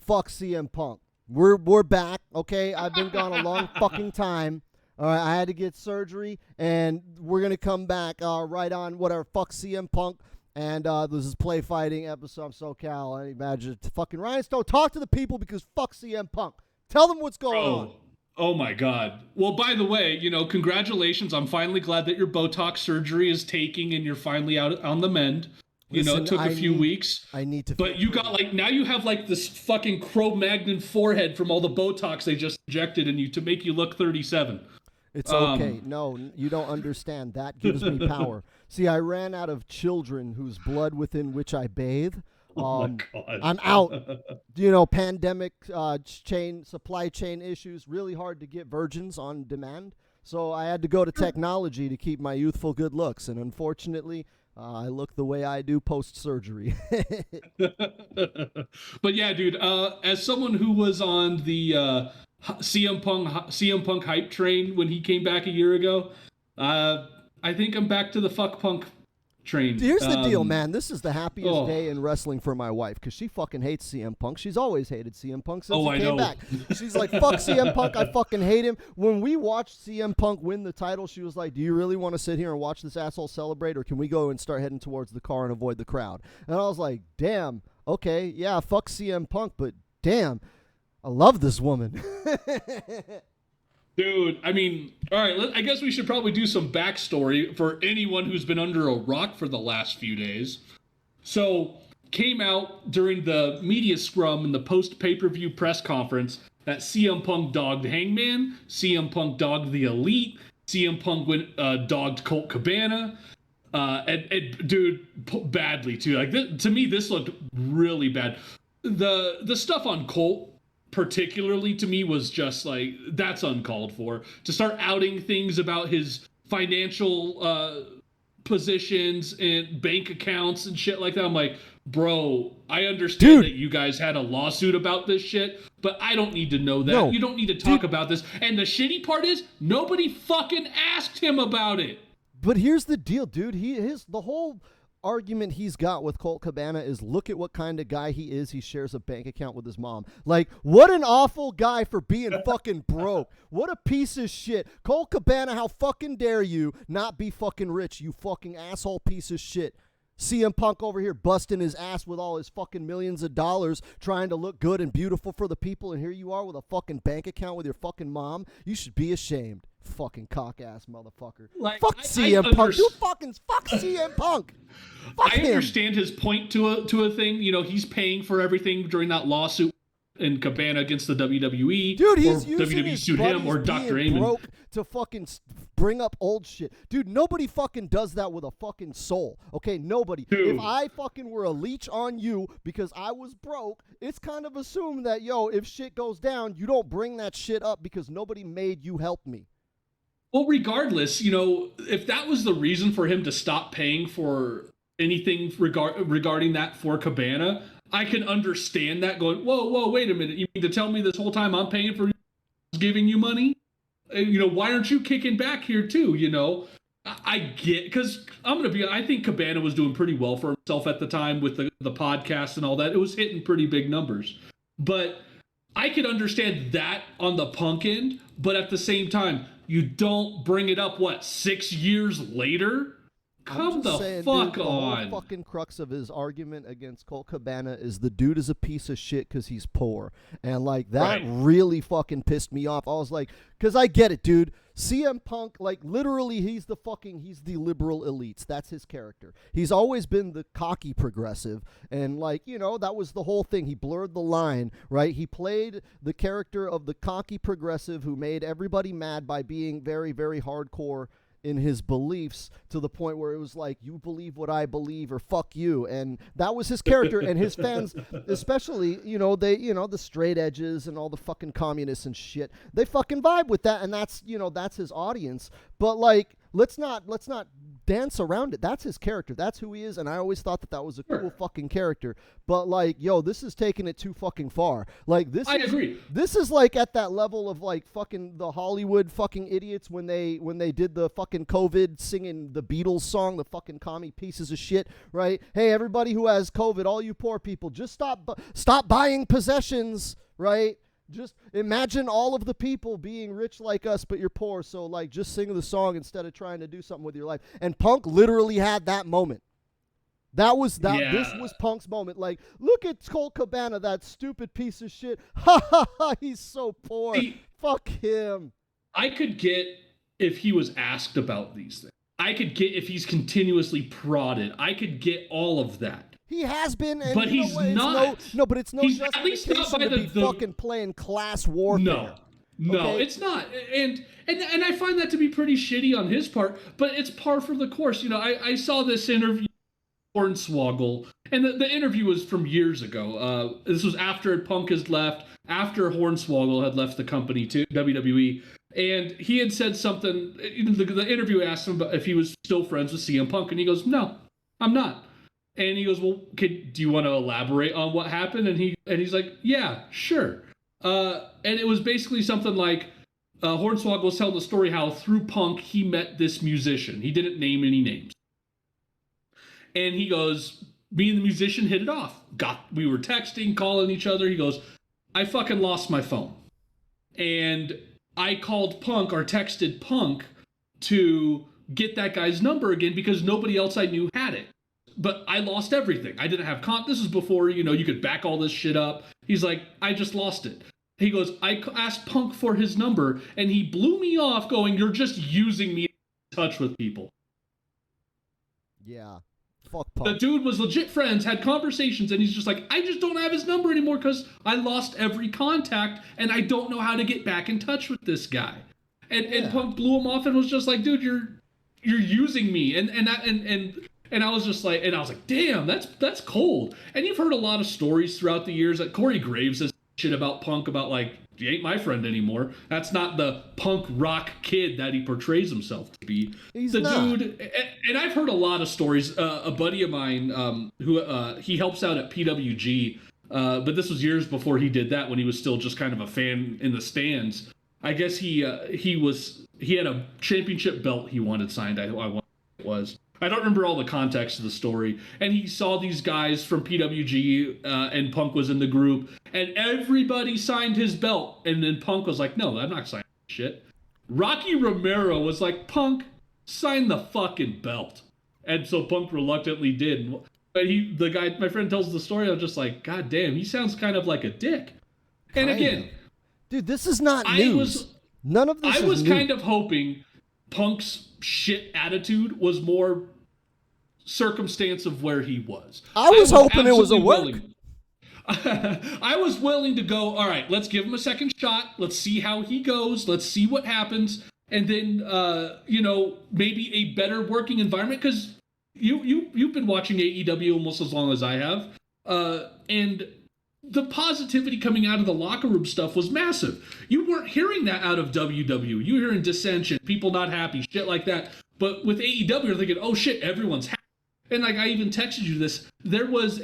fuck CM Punk. We're back, okay? I've been gone a long fucking time. All right, I had to get surgery, and we're gonna come back right on whatever. Fuck CM Punk, and this is Play Fighting episode of SoCal. I imagine fucking Ryan Stone. Talk to the people because fuck CM Punk. Tell them what's going on. Oh my God. Well, by the way, congratulations. I'm finally glad that your Botox surgery is taking and you're finally out on the mend. Listen, it took a few weeks. I need to. But you got now you have this fucking Cro-Magnon forehead from all the Botox they just injected in you to make you look 37. It's okay. No, you don't understand. That gives me power. See, I ran out of children whose blood within which I bathe. Oh my God. I'm out. Pandemic supply chain issues, really hard to get virgins on demand. So I had to go to technology to keep my youthful good looks. And unfortunately, I look the way I do post-surgery. But yeah, dude, as someone who was on the CM Punk hype train when he came back a year ago, I think I'm back to the fuck Punk train. Here's the deal, man. This is the happiest day in wrestling for my wife because she fucking hates CM Punk. She's always hated CM Punk since he came back. She's like, fuck CM Punk. I fucking hate him. When we watched CM Punk win the title, she was like, do you really want to sit here and watch this asshole celebrate, or can we go and start heading towards the car and avoid the crowd? And I was like, damn, okay, yeah, fuck CM Punk, but damn, I love this woman. Dude, I mean, all right, I guess we should probably do some backstory for anyone who's been under a rock for the last few days. So, came out during the media scrum and the post-pay-per-view press conference that CM Punk dogged Hangman, CM Punk dogged The Elite, CM Punk dogged Colt Cabana, and dude, badly too. To me, this looked really bad. The stuff on Colt, particularly to me, was just that's uncalled for. To start outing things about his financial positions and bank accounts and shit like that, I'm like, bro, I understand that you guys had a lawsuit about this shit, but I don't need to know that. No, you don't need to talk about this. And the shitty part is nobody fucking asked him about it. But here's the deal, dude. The whole argument he's got with Colt Cabana is, look at what kind of guy he is. He shares a bank account with his mom. Like, what an awful guy for being fucking broke. What a piece of shit. Colt Cabana, how fucking dare you not be fucking rich, you fucking asshole piece of shit. CM Punk over here busting his ass with all his fucking millions of dollars, trying to look good and beautiful for the people, and here you are with a fucking bank account with your fucking mom. You should be ashamed. Fucking cock-ass motherfucker. Fuck CM Punk. You fucking fuck CM Punk. Fuck him. Understand his point to a thing. He's paying for everything during that lawsuit in Cabana against the WWE. Dude, he's using WWE his sued him or Dr. Amen. Broke to fucking bring up old shit. Dude, nobody fucking does that with a fucking soul. Okay, nobody. Dude. If I fucking were a leech on you because I was broke, it's kind of assumed that, if shit goes down, you don't bring that shit up because nobody made you help me. Well, regardless, if that was the reason for him to stop paying for anything regarding that for Cabana, I can understand that going, whoa, wait a minute. You mean to tell me this whole time I'm paying for giving you money? Why aren't you kicking back here too? I get, because I think Cabana was doing pretty well for himself at the time with the podcast and all that. It was hitting pretty big numbers. But I could understand that on the Punk end, but at the same time, you don't bring it up, 6 years later? Come the fuck on. The whole fucking crux of his argument against Colt Cabana is the dude is a piece of shit because he's poor. And that really fucking pissed me off. I was like, because I get it, dude. CM Punk, literally, he's the liberal elites. That's his character. He's always been the cocky progressive. And, that was the whole thing. He blurred the line, right? He played the character of the cocky progressive who made everybody mad by being very, very hardcore in his beliefs to the point where it was like, you believe what I believe or fuck you. And that was his character. And his fans, especially, the straight edges and all the fucking communists and shit, they fucking vibe with that. And that's his audience. But let's not dance around it. That's his character. That's who he is, and I always thought that was a Sure. cool fucking character. But like, yo, this is taking it too fucking far. Like I agree. This is like at that level of like fucking the Hollywood fucking idiots when they did the fucking COVID singing the Beatles song, the fucking commie pieces of shit, right? Hey, everybody who has COVID, all you poor people, just stop buying possessions, right? Just imagine all of the people being rich like us, but you're poor. So like, just sing the song instead of trying to do something with your life. And Punk literally had that moment. Yeah. This was Punk's moment. Like, look at Colt Cabana, that stupid piece of shit. Ha ha ha, he's so poor. See, Fuck him. I could get if he was asked about these things. I could get if he's continuously prodded. I could get all of that. He has been, and But you know he's what? It's not. No, but it's no He's at least not justification by to be fucking playing class warfare. No, Okay? it's not. And I find that to be pretty shitty on his part, but it's par for the course. You know, I saw this interview Hornswoggle, and the interview was from years ago. This was after Punk has left, after Hornswoggle had left the company to WWE, and he had said something. The interview asked him if he was still friends with CM Punk, and he goes, "No, I'm not." And he goes, "Well, do you want to elaborate on what happened?" And he's like, "Yeah, sure." And it was basically something like Hornswoggle was telling the story how through Punk he met this musician. He didn't name any names. And he goes, me and the musician hit it off. We were texting, calling each other. He goes, I fucking lost my phone. And I called Punk or texted Punk to get that guy's number again because nobody else I knew had it. But I lost everything. I didn't have This was before, you could back all this shit up. He's like, I just lost it. He goes, I asked Punk for his number and he blew me off going, you're just using me in touch with people. Yeah. Fuck Punk. The dude was legit friends, had conversations, and he's just like, I just don't have his number anymore because I lost every contact and I don't know how to get back in touch with this guy. And Punk blew him off and was just like, dude, you're using me. And I was just like, damn, that's cold. And you've heard a lot of stories throughout the years that Corey Graves says shit about Punk about like, he ain't my friend anymore. That's not the punk rock kid that he portrays himself to be. He's the not. dude, and I've heard a lot of stories. A buddy of mine who he helps out at PWG, but this was years before he did that when he was still just kind of a fan in the stands. I guess he had a championship belt he wanted signed. I want it was. I don't remember all the context of the story. And he saw these guys from PWG, and Punk was in the group, and everybody signed his belt. And then Punk was like, no, I'm not signing shit. Rocky Romero was like, Punk, sign the fucking belt. And so Punk reluctantly did. But my friend tells the story, I'm just like, God damn, he sounds kind of like a dick. And again, dude, this is not news. None of this is news. I was kind of hoping Punk's shit attitude was more circumstance of where he was. I was hoping it was a work. I was willing to go, all right, let's give him a second shot. Let's see how he goes. Let's see what happens. And then, maybe a better working environment. Because you've been watching AEW almost as long as I have. And the positivity coming out of the locker room stuff was massive. You weren't hearing that out of WW. You were hearing dissension, people not happy, shit like that. But with AEW, you're thinking, oh shit, everyone's happy. And like I even texted you this, it was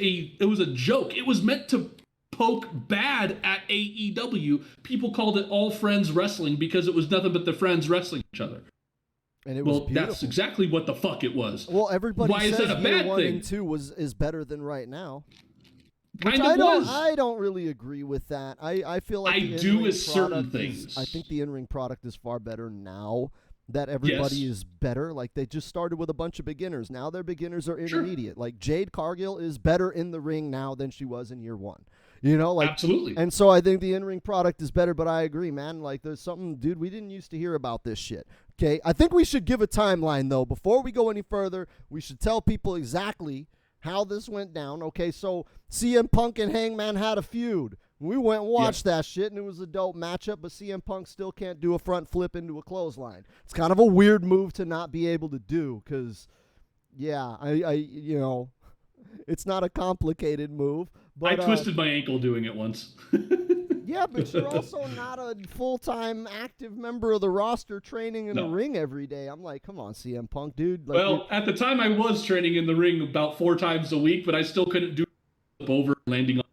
a joke. It was meant to poke bad at AEW. People called it All Friends Wrestling because it was nothing but the friends wrestling each other. And it was beautiful. That's exactly what the fuck it was. Well, everybody Why says is that a year bad 1 thing? and 2 is better than right now. Kind of was. I don't really agree with that. I feel like I the do in-ring with certain product things. I think the in-ring product is far better now that everybody is better. Like they just started with a bunch of beginners. Now their beginners are intermediate. Sure. Like Jade Cargill is better in the ring now than she was in year 1. Absolutely. And so I think the in-ring product is better, but I agree, man. Like there's something, dude, we didn't used to hear about this shit. Okay, I think we should give a timeline though. Before we go any further, we should tell people exactly how this went down. Okay, so CM Punk and Hangman had a feud. We went and watched that shit, and it was a dope matchup, but CM Punk still can't do a front flip into a clothesline. It's kind of a weird move to not be able to do because, it's not a complicated move. But, I twisted my ankle doing it once. Yeah, but you're also not a full-time active member of the roster training in a No. ring every day. I'm like, come on, CM Punk, dude. Like, Well, at the time I was training in the ring about 4 times a week, but I still couldn't do over landing on.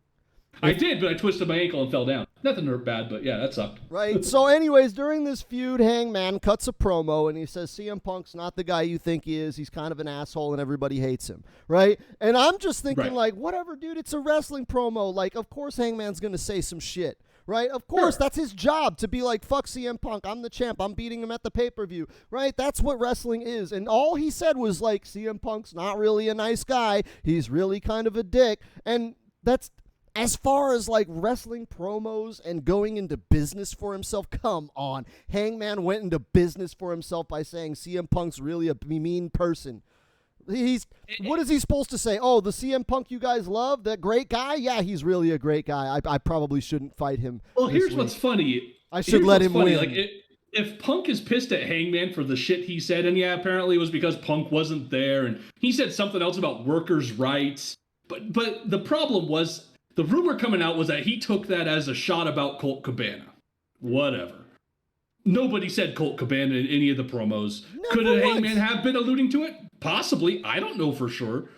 I did, but I twisted my ankle and fell down. Nothing hurt bad, but yeah, that sucked. right. So, anyways, during this feud, Hangman cuts a promo and he says CM Punk's not the guy you think he is. He's kind of an asshole and everybody hates him, right? And I'm just thinking, like, whatever, dude. It's a wrestling promo. Like, of course Hangman's gonna say some shit. Right? Of course, that's his job to be like, fuck CM Punk. I'm the champ. I'm beating him at the pay-per-view. Right? That's what wrestling is. And all he said was like, CM Punk's not really a nice guy. He's really kind of a dick. And that's, as far as like wrestling promos and going into business for himself, come on. Hangman went into business for himself by saying CM Punk's really a mean person. What is he supposed to say? Oh, the CM Punk you guys love, that great guy? Yeah, he's really a great guy. I probably shouldn't fight him. Well, here's what's funny. I should let him win. Like, if Punk is pissed at Hangman for the shit he said, and yeah, apparently it was because Punk wasn't there, and he said something else about workers' rights. But the problem was, the rumor coming out was that he took that as a shot about Colt Cabana. Whatever. Nobody said Colt Cabana in any of the promos. Could a Hangman have been alluding to it? Possibly. I don't know for sure.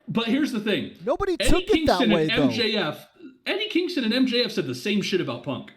But here's the thing. Nobody took it that way, though. Eddie Kingston and MJF said the same shit about Punk.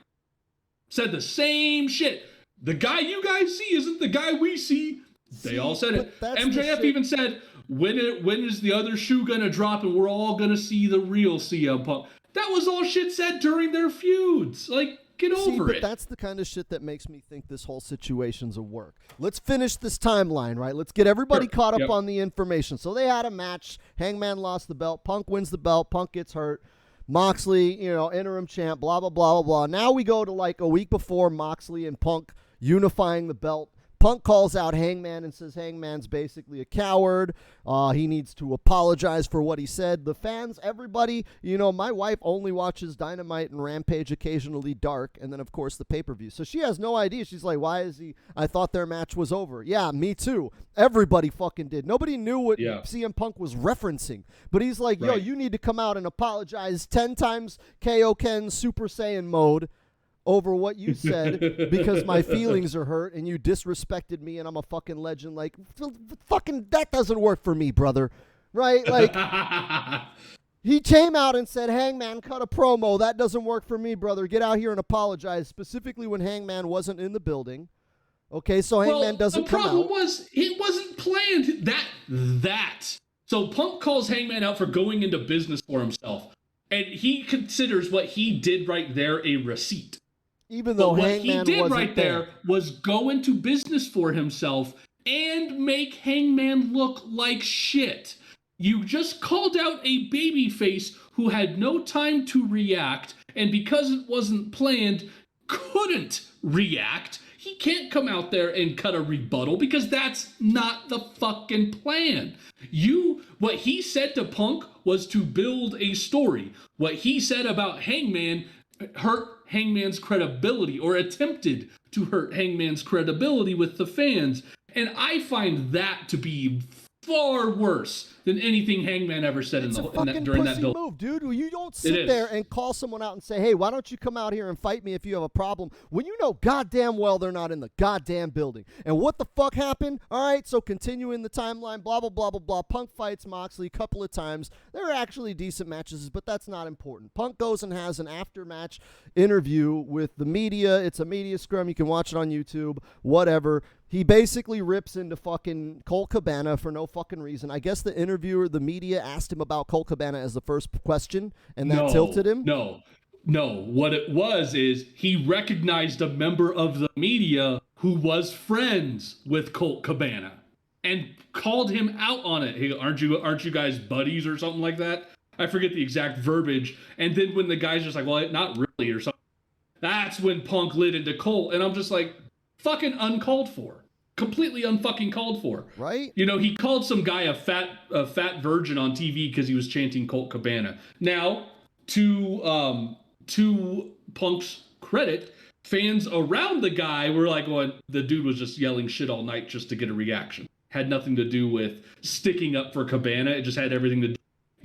Said the same shit. The guy you guys see isn't the guy we see. They all said it. MJF even said, when is the other shoe going to drop and we're all going to see the real CM Punk? That was all shit said during their feuds. Like, get over it. But that's the kind of shit that makes me think this whole situation's a work. Let's finish this timeline, right? Let's get everybody caught up on the information. So they had a match. Hangman lost the belt. Punk wins the belt. Punk gets hurt. Moxley, interim champ, blah, blah, blah, blah, blah. Now we go to like a week before Moxley and Punk unifying the belt. Punk calls out Hangman and says Hangman's basically a coward. He needs to apologize for what he said. The fans, everybody, my wife only watches Dynamite and Rampage, occasionally Dark, and then, of course, the pay-per-view. So she has no idea. She's like, why is he? I thought their match was over. Yeah, me too. Everybody fucking did. Nobody knew what CM Punk was referencing. But he's like, yo, you need to come out and apologize 10 times Kaioken Super Saiyan mode over what you said because my feelings are hurt and you disrespected me and I'm a fucking legend. Like, fucking, that doesn't work for me, brother. Right? Like, he came out and said, Hangman cut a promo. That doesn't work for me, brother. Get out here and apologize, specifically when Hangman wasn't in the building. Okay, so Hangman doesn't come out. The problem was, it wasn't planned. That. So Punk calls Hangman out for going into business for himself. And he considers what he did right there a receipt. Even though what Hangman he did wasn't right there was go into business for himself and make Hangman look like shit. You just called out a babyface who had no time to react, and because it wasn't planned, couldn't react. He can't come out there and cut a rebuttal because that's not the fucking plan. What he said to Punk was to build a story. What he said about Hangman hurt Hangman's credibility, or attempted to hurt Hangman's credibility with the fans. And I find that to be far worse than anything Hangman ever said during that build. Move, dude. You don't sit there and call someone out and say, hey, why don't you come out here and fight me if you have a problem, when you know goddamn well they're not in the goddamn building. And what the fuck happened? All right, so continuing the timeline, blah, blah, blah, blah, blah. Punk fights Moxley a couple of times. They were actually decent matches, but that's not important. Punk goes and has an after-match interview with the media. It's a media scrum. You can watch it on YouTube, whatever. He basically rips into fucking Colt Cabana for no fucking reason. I guess the interviewer, the media, asked him about Colt Cabana as the first question, and that tilted him? No. What it was is he recognized a member of the media who was friends with Colt Cabana and called him out on it. Hey, aren't you guys buddies or something like that? I forget the exact verbiage. And then when the guy's just like, well, not really or something, that's when Punk lit into Colt. And I'm just like, fucking uncalled for. Completely unfucking called for. Right? He called some guy a fat virgin on TV because he was chanting Colt Cabana. Now, to Punk's credit, fans around the guy were like, well, the dude was just yelling shit all night just to get a reaction. Had nothing to do with sticking up for Cabana. It just had everything to do.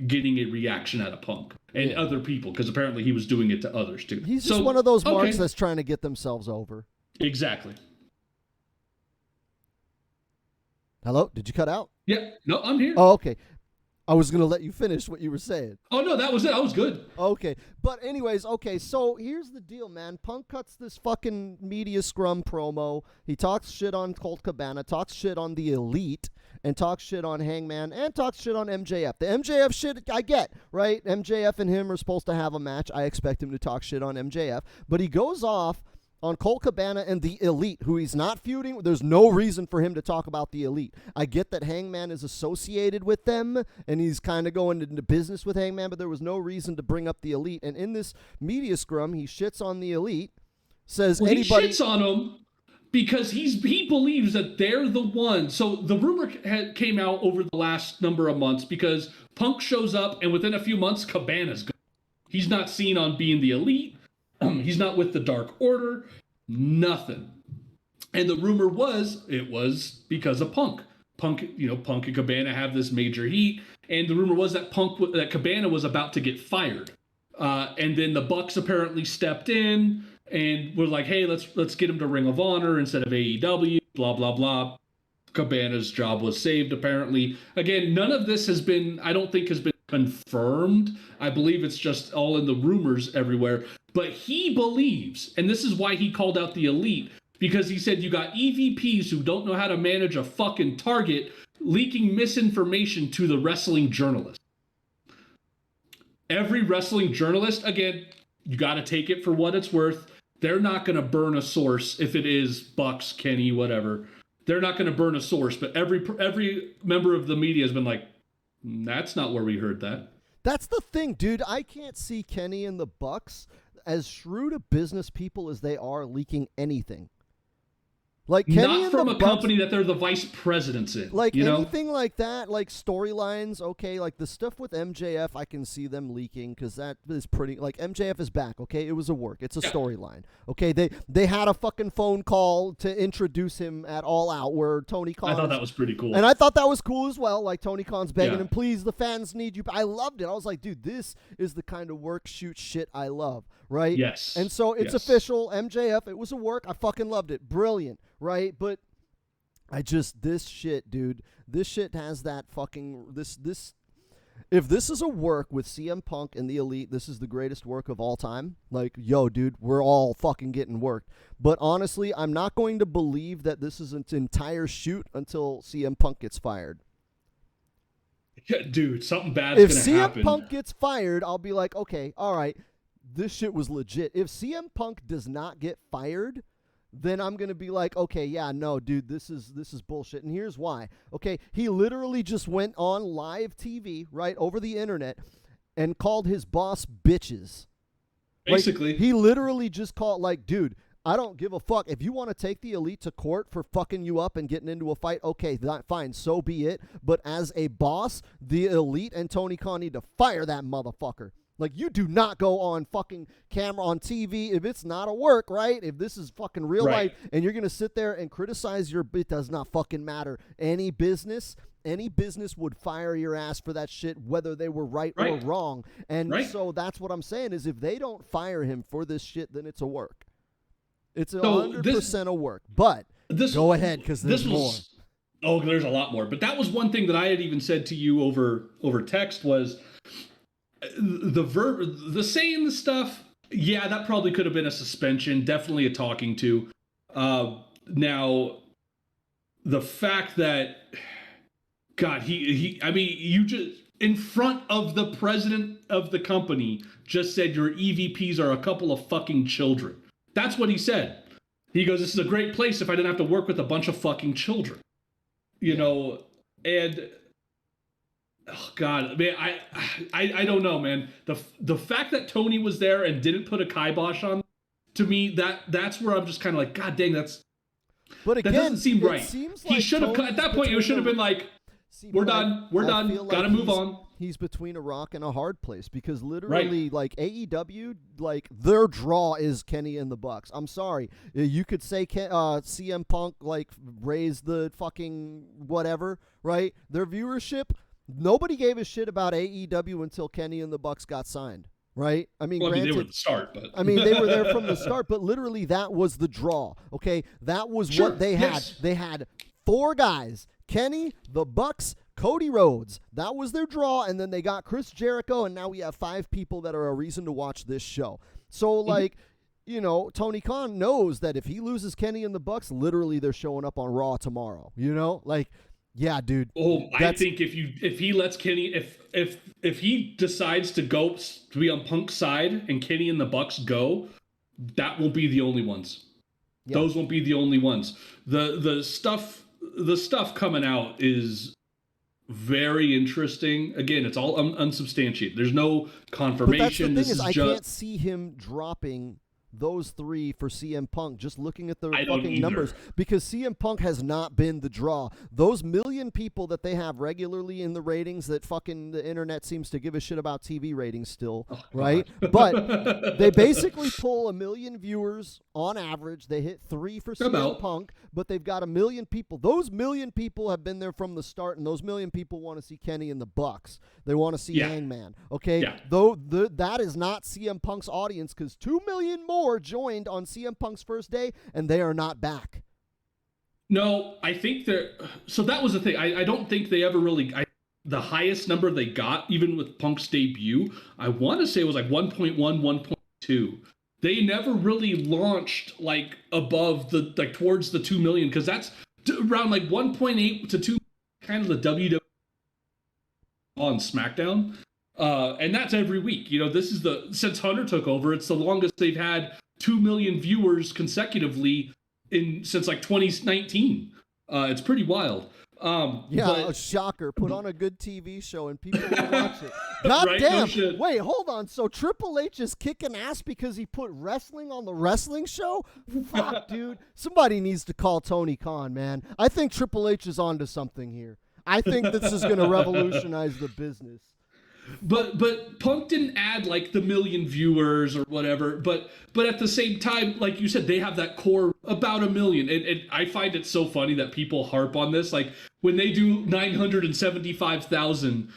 getting a reaction out of Punk and other people, because apparently he was doing it to others too. He's just one of those marks that's trying to get themselves over. Exactly. Hello? Did you cut out? Yeah. No, I'm here. Oh, okay. I was going to let you finish what you were saying. Oh, no, that was it. I was good. Okay. But anyways, okay, so here's the deal, man. Punk cuts this fucking media scrum promo. He talks shit on Colt Cabana, talks shit on the Elite, and talks shit on Hangman, and talks shit on MJF. The MJF shit I get, right? MJF and him are supposed to have a match. I expect him to talk shit on MJF. But he goes off on Colt Cabana and the Elite, who he's not feuding. There's no reason for him to talk about the Elite. I get that Hangman is associated with them, and he's kind of going into business with Hangman, but there was no reason to bring up the Elite. And in this media scrum, he shits on the Elite, says anybody... He shits on them because he believes that they're the ones. So the rumor came out over the last number of months because Punk shows up, and within a few months, Cabana's gone. He's not seen on being the Elite. He's not with the Dark Order, nothing. And the rumor was, it was because of Punk. Punk and Cabana have this major heat, and the rumor was that that Cabana was about to get fired. And then the Bucks apparently stepped in and were like, hey, let's get him to Ring of Honor instead of AEW, blah, blah, blah. Cabana's job was saved, apparently. Again, none of this I don't think has been confirmed. I believe it's just all in the rumors everywhere. But he believes, and this is why he called out the Elite, because he said you got EVPs who don't know how to manage a fucking target leaking misinformation to the wrestling journalist. Every wrestling journalist, again, you got to take it for what it's worth. They're not going to burn a source if it is Bucks, Kenny, whatever. They're not going to burn a source, but every member of the media has been like, that's not where we heard that. That's the thing, dude. I can't see Kenny and the Bucks, as shrewd of business people as they are, leaking anything. Like Kenny not and from the a Bucks, company that they're the vice presidents in. like you know? anything like that, like storylines. Okay, like the stuff with MJF, I can see them leaking because that is pretty. Like MJF is back. Okay, it was a work. It's a storyline. Okay, they had a fucking phone call to introduce him at All Out where Tony Khan. I thought that was pretty cool, and I thought that was cool as well. Like Tony Khan's begging him, please, the fans need you. I loved it. I was like, dude, this is the kind of work shoot shit I love. Right? Yes. And so it's official. MJF. It was a work. I fucking loved it. Brilliant. Right? But this shit, dude, this shit has that fucking, if this is a work with CM Punk and the Elite, this is the greatest work of all time. Like, yo, dude, we're all fucking getting worked. But honestly, I'm not going to believe that this is an entire shoot until CM Punk gets fired. Yeah, dude, something bad's going to happen. If CM Punk gets fired, I'll be like, okay, all right, this shit was legit. If CM Punk does not get fired, then I'm going to be like, okay, yeah, no, dude, this is bullshit. And here's why. Okay, he literally just went on live TV, right, over the internet and called his boss bitches. Basically. Like, he literally just called, like, dude, I don't give a fuck. If you want to take the Elite to court for fucking you up and getting into a fight, okay, fine, so be it. But as a boss, the Elite and Tony Khan need to fire that motherfucker. Like, you do not go on fucking camera on TV if it's not a work, right? If this is fucking real life and you're going to sit there and criticize it does not fucking matter. Any business would fire your ass for that shit, whether they were right. or wrong. And so that's what I'm saying is if they don't fire him for this shit, then it's a work. It's 100% a work. But go ahead, because there's more. Oh, there's a lot more. But that was one thing that I had even said to you over text was the saying the stuff. Yeah, that probably could have been a suspension, definitely a talking to. Now, the fact that, God, you just, in front of the president of the company, just said your EVPs are a couple of fucking children. That's what he said. He goes, this is a great place if I didn't have to work with a bunch of fucking children. You know, and oh God, man, I don't know, man. The fact that Tony was there and didn't put a kibosh on, to me, that's where I'm just kind of like, God dang, but again, that doesn't seem right. Seems he like should have, at that point, it should have been like, we're done, gotta move on. He's between a rock and a hard place because literally, like AEW, like their draw is Kenny and the Bucks. I'm sorry, you could say CM Punk like raised the fucking whatever, right? Their viewership, Nobody gave a shit about AEW until Kenny and the Bucks got signed, right? I mean, Well, granted, they were at the start, but I mean, they were there from the start, but literally that was the draw. Okay, that was Sure, what they had. yes. They had 4 guys: Kenny, the Bucks, Cody Rhodes. That was their draw, and then they got Chris Jericho, and now we have 5 people that are a reason to watch this show. So, like, you know, Tony Khan knows that if he loses Kenny and the Bucks, literally they're showing up on Raw tomorrow. You know, like, yeah, dude. Oh, I think if he lets Kenny, if he decides to go to be on Punk's side and Kenny and the Bucks go, that won't be the only ones. Yeah. Those won't be the only ones. The stuff coming out is very interesting. Again, it's all unsubstantiated. There's no confirmation. But that's the thing I can't see him dropping those 3 for CM Punk, just looking at the fucking numbers, because CM Punk has not been the draw. Those million people that they have regularly in the ratings, that fucking the internet seems to give a shit about TV ratings still, right? But they basically pull 1 million viewers on average. They hit 3 for CM Punk, but they've got 1 million people. Those 1 million people have been there from the start, and those 1 million people want to see Kenny and the Bucks. They want to see Hangman, okay? Yeah. Though that is not CM Punk's audience, because 2 million more joined on CM Punk's first day, and they are not back. No, I think they're. So that was the thing. I don't think they ever really. The highest number they got, even with Punk's debut, I want to say it was like 1.1, 1.2. They never really launched like above the, like towards the 2 million, because that's around like 1.8 to 2, kind of the WWE on SmackDown. And that's every week. You know, this is since Hunter took over, it's the longest they've had 2 million viewers consecutively since like 2019. It's pretty wild. A shocker. Put on a good TV show and people will watch it. God right? damn. No, wait, hold on. So Triple H is kicking ass because he put wrestling on the wrestling show? Fuck, dude. Somebody needs to call Tony Khan, man. I think Triple H is onto something here. I think this is going to revolutionize the business. But Punk didn't add like the 1 million viewers or whatever. But at the same time, like you said, they have that core about 1 million. And I find it so funny that people harp on this. Like when they do 975,000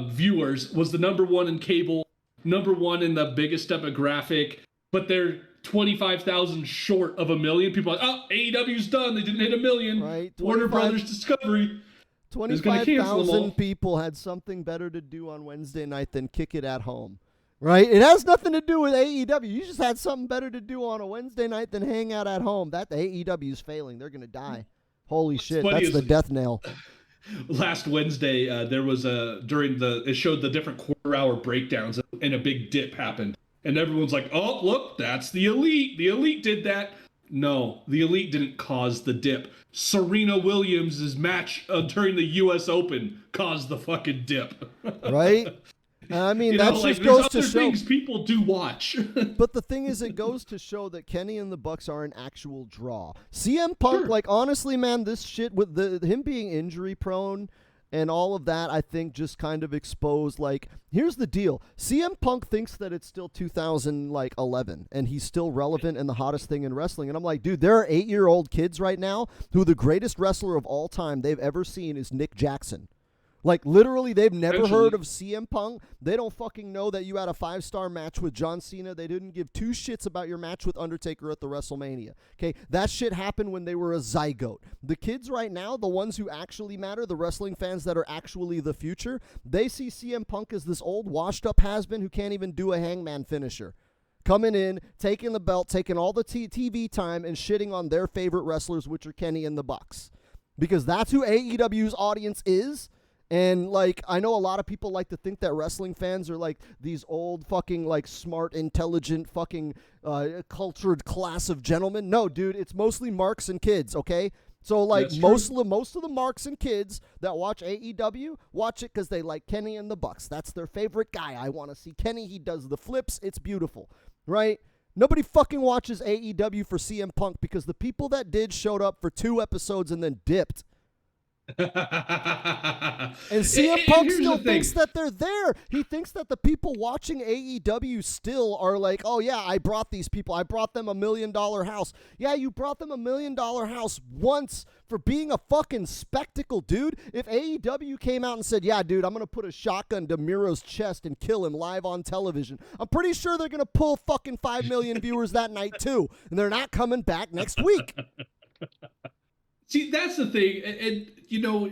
viewers, was the number 1 in cable, number 1 in the biggest demographic, but they're 25,000 short of 1 million. People are like, oh, AEW's done. They didn't hit 1 million. Right. Warner Brothers Discovery. 25,000 people had something better to do on Wednesday night than kick it at home, right? It has nothing to do with AEW. You just had something better to do on a Wednesday night than hang out at home. That the AEW is failing. They're going to die. Holy shit, that's the death knell. Last Wednesday, there was it showed the different quarter-hour breakdowns, and a big dip happened. And everyone's like, oh, look, that's the Elite. The Elite did that. No, the Elite didn't cause the dip. Serena Williams' match during the U.S. Open caused the fucking dip. Right? I mean, that just goes to show things people do watch. But the thing is, it goes to show that Kenny and the Bucks are an actual draw. CM Punk, like, honestly, man, this shit with him being injury prone and all of that, I think just kind of exposed, like, here's the deal. CM Punk thinks that it's still 2011, and he's still relevant and the hottest thing in wrestling. And I'm like, dude, there are 8-year-old kids right now who the greatest wrestler of all time they've ever seen is Nick Jackson. Like, literally, they've never heard of CM Punk. They don't fucking know that you had a 5-star match with John Cena. They didn't give 2 shits about your match with Undertaker at the WrestleMania. Okay, that shit happened when they were a zygote. The kids right now, the ones who actually matter, the wrestling fans that are actually the future, they see CM Punk as this old washed-up has-been who can't even do a hangman finisher. Coming in, taking the belt, taking all the TV time, and shitting on their favorite wrestlers, which are Kenny and the Bucks. Because that's who AEW's audience is. And, like, I know a lot of people like to think that wrestling fans are, like, these old fucking, like, smart, intelligent, fucking cultured class of gentlemen. No, dude, it's mostly marks and kids, okay? So, like, most of the marks and kids that watch AEW watch it because they like Kenny and the Bucks. That's their favorite guy. I want to see Kenny. He does the flips. It's beautiful, right? Nobody fucking watches AEW for CM Punk because the people that did showed up for 2 episodes and then dipped. And CM Punk still thing. thinks that they're there. He thinks that the people watching AEW still are like, oh yeah, I brought these people. I brought them $1 million house. Yeah, you brought them $1 million house once for being a fucking spectacle, dude. If AEW came out and said, yeah, dude, I'm going to put a shotgun to Miro's chest and kill him live on television, I'm pretty sure they're going to pull fucking 5 million viewers that night too. And they're not coming back next week. See, that's the thing, and you know,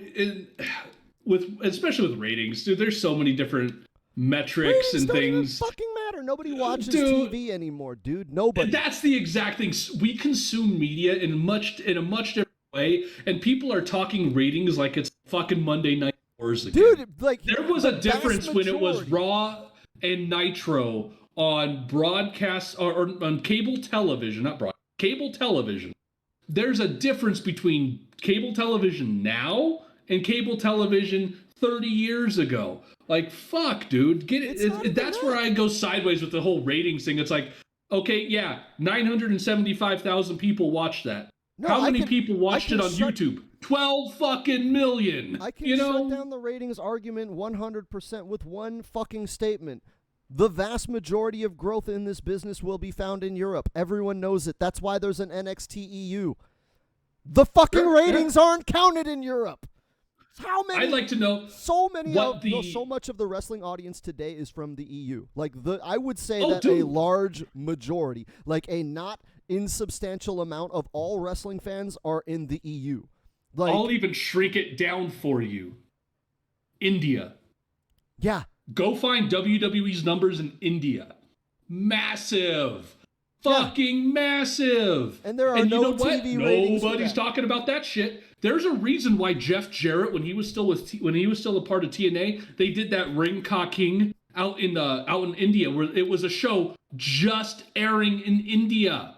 especially with ratings, dude. There's so many different metrics Ratings and don't even things. fucking matter. Nobody watches Dude, TV anymore, dude. Nobody. That's the exact thing. We consume media in a much different way, and people are talking ratings like it's fucking Monday Night Wars again. Dude, like there was a difference when it was Raw and Nitro on broadcast or on cable television, not broadcast, cable television. There's a difference between cable television now and cable television 30 years ago. Like, fuck, dude. Get it. That's where I go sideways with the whole ratings thing. It's like, okay, yeah, 975,000 people watched that. No, How many people watched it on YouTube? 12 fucking million. I can shut down the ratings argument 100% with one fucking statement. The vast majority of growth in this business will be found in Europe. Everyone knows it. That's why there's an NXT EU. The fucking ratings aren't counted in Europe. How many? I'd like to know. So much of the wrestling audience today is from the EU. Like I would say that dude. a large majority, like a not insubstantial amount of all wrestling fans are in the EU. Like, I'll even shrink it down for you. India. Yeah. Go find WWE's numbers in India. Massive. Fucking massive. And there are no TV ratings. Nobody's talking about that shit. There's a reason why Jeff Jarrett, when he was still a part of TNA, they did that Ring Ka King out in India, where it was a show just airing in India.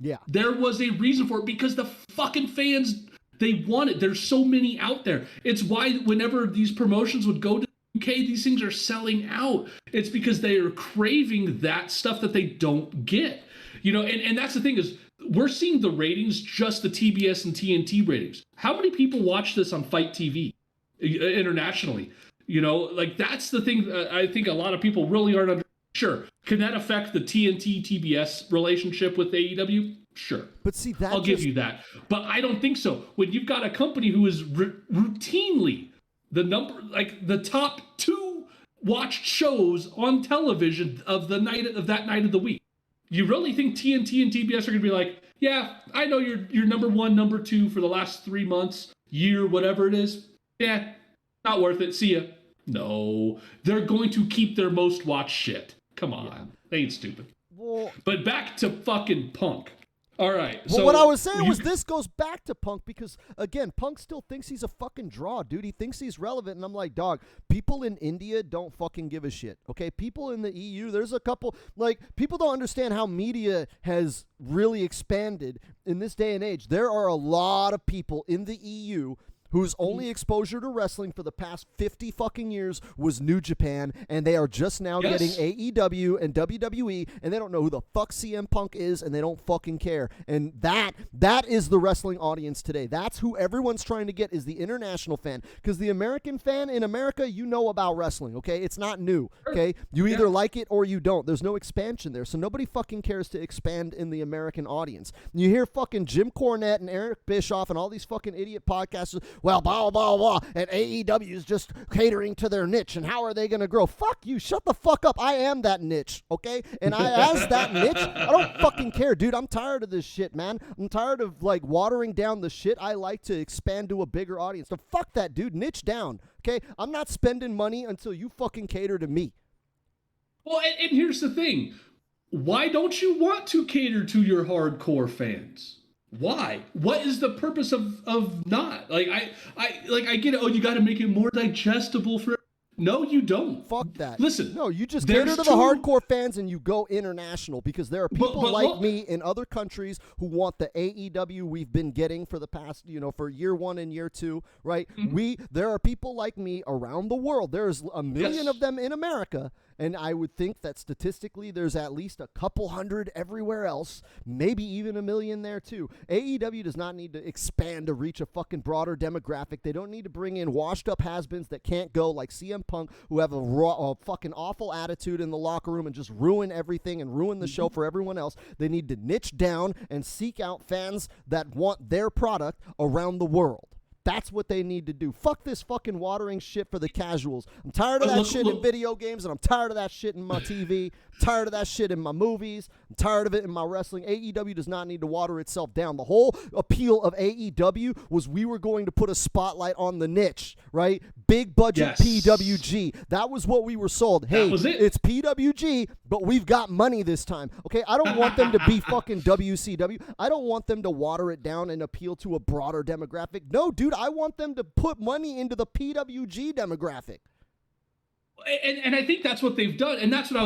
Yeah. There was a reason for it, because the fucking fans, they want it. There's so many out there. It's why whenever these promotions would go to UK, these things are selling out. It's because they are craving that stuff that they don't get. You know, and that's the thing is, we're seeing the ratings, just the TBS and TNT ratings. How many people watch this on Fight TV internationally? You know, like that's the thing. I think a lot of people really aren't sure. Can that affect the TNT TBS relationship with AEW? Sure. But see, I'll give you that. But I don't think so. When you've got a company who is routinely the top 2 watched shows on television of that night of the week, you really think TNT and TBS are going to be like, yeah, I know you're number 1, number 2 for the last 3 months, year, whatever it is. Yeah, not worth it. See ya. No, they're going to keep their most watched shit. Come on. Yeah. They ain't stupid. Well, but back to fucking Punk. All right. Well, what I was saying was this goes back to Punk because, again, Punk still thinks he's a fucking draw, dude. He thinks he's relevant. And I'm like, dog, people in India don't fucking give a shit, okay? People in the EU, there's a couple, like, people don't understand how media has really expanded in this day and age. There are a lot of people in the EU whose only exposure to wrestling for the past 50 fucking years was New Japan, and they are just now getting AEW and WWE, and they don't know who the fuck CM Punk is, and they don't fucking care. And that is the wrestling audience today. That's who everyone's trying to get, is the international fan. Because the American fan in America, you know about wrestling, okay? It's not new, okay? You either like it or you don't. There's no expansion there, so nobody fucking cares to expand in the American audience. You hear fucking Jim Cornette and Eric Bischoff and all these fucking idiot podcasters, well, blah, blah, blah, and AEW is just catering to their niche, and how are they going to grow? Fuck you. Shut the fuck up. I am that niche, okay? And as that niche, I don't fucking care, dude. I'm tired of this shit, man. I'm tired of, like, watering down the shit. I like to expand to a bigger audience. So fuck that, dude. Niche down, okay? I'm not spending money until you fucking cater to me. Well, and here's the thing. Why don't you want to cater to your hardcore fans? Why? What is the purpose of not? Like I get it. Oh, you got to make it more digestible for. No, you don't. Fuck that. Listen. No, you just cater to the hardcore fans and you go international because there are people like me in other countries who want the AEW we've been getting for the past, for year 1 and year 2, right? Mm-hmm. There are people like me around the world. There's a million of them in America, And I would think that statistically there's at least a couple hundred everywhere else, maybe even a million there too. AEW does not need to expand to reach a fucking broader demographic. They don't need to bring in washed up has-beens that can't go like CM Punk, who have a fucking awful attitude in the locker room and just ruin everything and ruin the show for everyone else. They need to niche down and seek out fans that want their product around the world. That's what they need to do. Fuck this fucking watering shit for the casuals. I'm tired of that shit in video games, and I'm tired of that shit in my TV. I'm tired of that shit in my movies. I'm tired of it in my wrestling. AEW does not need to water itself down. The whole appeal of AEW was we were going to put a spotlight on the niche, right? Big budget PWG. That was what we were sold. Hey, it's PWG, but we've got money this time. Okay, I don't want them to be fucking WCW. I don't want them to water it down and appeal to a broader demographic. No, dude, I want them to put money into the PWG demographic. And I think that's what they've done, and that's what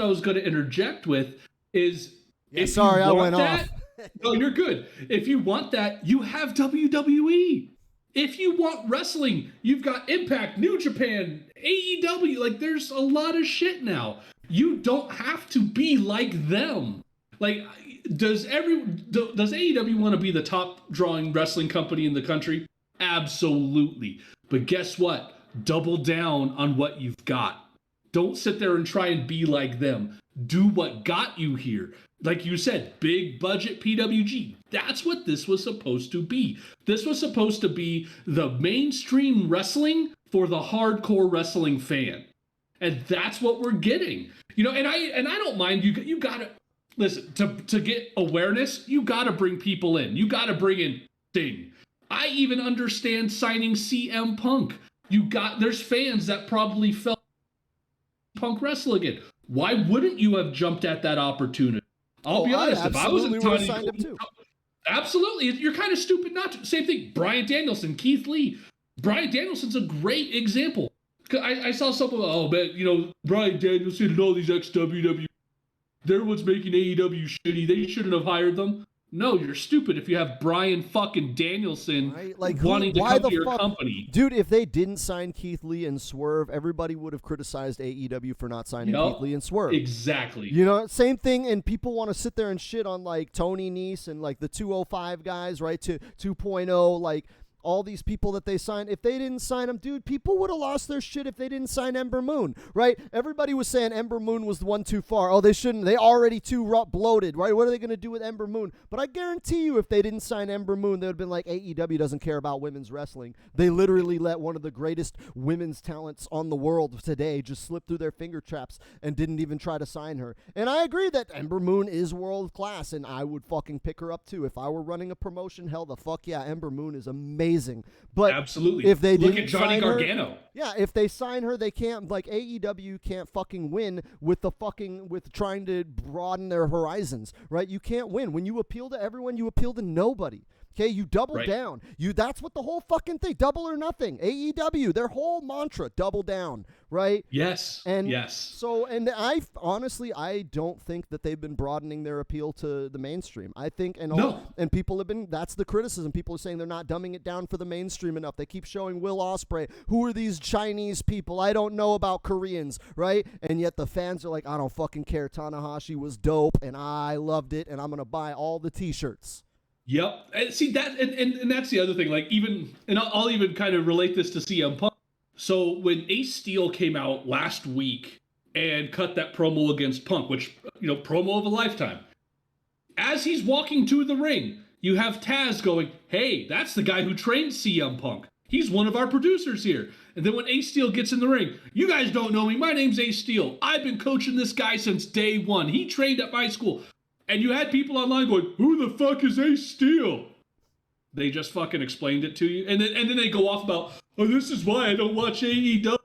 I was going to interject with is. Yeah, sorry, I went off. No, you're good. If you want that, you have WWE. If you want wrestling, you've got Impact, New Japan, AEW. Like, there's a lot of shit now. You don't have to be like them. Like, does AEW want to be the top drawing wrestling company in the country? Absolutely. But guess what? Double down on what you've got. Don't sit there and try and be like them. Do what got you here. Like you said, big budget PWG. That's what this was supposed to be. This was supposed to be the mainstream wrestling for the hardcore wrestling fan. And that's what we're getting. You know, and I don't mind, you gotta listen, to get awareness, you gotta bring people in. You gotta bring in Sting. I even understand signing CM Punk. There's fans that probably felt Punk wrestle again. Why wouldn't you have jumped at that opportunity? I'll be honest, if I was signed him too. Absolutely, you're kind of stupid not to. Same thing, Bryan Danielson, Keith Lee. Bryan Danielson's a great example. I saw something, Bryan Danielson and all these ex-WWE, they're what's making AEW shitty. They shouldn't have hired them. No, you're stupid if you have Bryan fucking Danielson wanting to come to your company. Dude, if they didn't sign Keith Lee and Swerve, everybody would have criticized AEW for not signing Keith Lee and Swerve. Exactly. You know, same thing, and people want to sit there and shit on, like, Tony Nese and, like, the 205 guys, right, to 2.0, like, all these people that they signed. If they didn't sign them, dude, people would have lost their shit if they didn't sign Ember Moon, right? Everybody was saying Ember Moon was the one too far. Oh, they shouldn't. They already too bloated, right? What are they going to do with Ember Moon? But I guarantee you if they didn't sign Ember Moon, they would have been like, AEW doesn't care about women's wrestling. They literally let one of the greatest women's talents on the world today just slip through their finger traps and didn't even try to sign her. And I agree that Ember Moon is world class, and I would fucking pick her up too. If I were running a promotion, hell, the fuck yeah, Ember Moon is amazing. But absolutely, if they look didn't at Johnny sign her, Gargano. Yeah, if they sign her, they can't. Like AEW can't fucking win with trying to broaden their horizons, right? You can't win when you appeal to everyone. You appeal to nobody. Okay, you double down. That's what the whole fucking thing, double or nothing. AEW, their whole mantra, double down, right? Yes. And yes. So, and I honestly, I don't think that they've been broadening their appeal to the mainstream. I think, and people have been, that's the criticism. People are saying they're not dumbing it down for the mainstream enough. They keep showing Will Ospreay. Who are these Chinese people? I don't know about Koreans, right? And yet the fans are like, I don't fucking care. Tanahashi was dope, and I loved it, and I'm going to buy all the t-shirts. Yep. And see that, and that's the other thing. Like I'll even kind of relate this to CM Punk. So when Ace Steel came out last week and cut that promo against Punk, which promo of a lifetime, as he's walking to the ring, you have Taz going, "Hey, that's the guy who trained CM Punk. He's one of our producers here." And then when Ace Steel gets in the ring, "You guys don't know me. My name's Ace Steel. I've been coaching this guy since day one. He trained at my school." And you had people online going, "Who the fuck is Ace Steel?" They just fucking explained it to you. And then they go off about, "Oh, this is why I don't watch AEW. I'm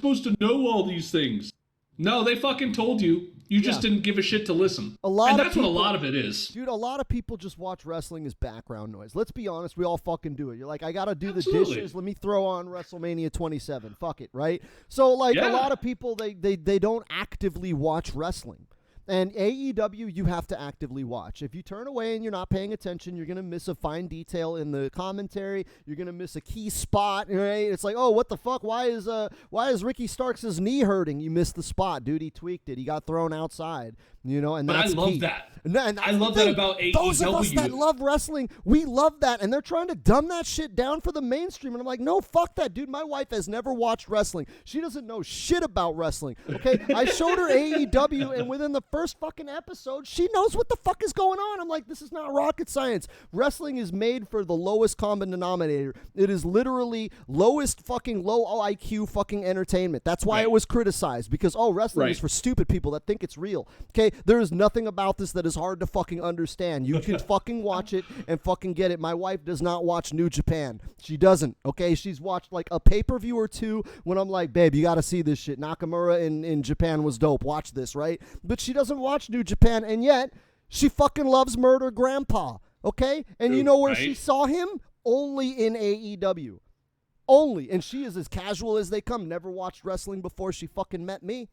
supposed to know all these things." No, they fucking told you. You just didn't give a shit to listen. That's what a lot of it is. Dude, a lot of people just watch wrestling as background noise. Let's be honest, we all fucking do it. You're like, I got to do the dishes. Let me throw on WrestleMania 27. Fuck it, right? So, a lot of people, they don't actively watch wrestling. And AEW, you have to actively watch. If you turn away and you're not paying attention, you're going to miss a fine detail in the commentary. You're going to miss a key spot. Right? It's like, oh, what the fuck? Why is Ricky Starks' knee hurting? You missed the spot, dude. He tweaked it. He got thrown outside. You know, and that's I love key. that. And I love that about AEW. Those of us that love wrestling, we love that. And they're trying to dumb that shit down for the mainstream. And I'm like, no, fuck that, dude. My wife has never watched wrestling. She doesn't know shit about wrestling. Okay? I showed her AEW, and within the first fucking episode, she knows what the fuck is going on. I'm like, this is not rocket science. Wrestling is made for the lowest common denominator. It is literally lowest fucking low IQ fucking entertainment. That's why it was criticized, because, wrestling is for stupid people that think it's real. Okay? There is nothing about this that is hard to fucking understand. You can fucking watch it and fucking get it. My wife does not watch New Japan. She doesn't, okay? She's watched like a pay-per-view or two when I'm like, babe, you got to see this shit. Nakamura in Japan was dope. Watch this, right? But she doesn't watch New Japan, and yet she fucking loves Murder Grandpa, okay? And you know where she saw him? Only in AEW. Only. And she is as casual as they come. Never watched wrestling before she fucking met me.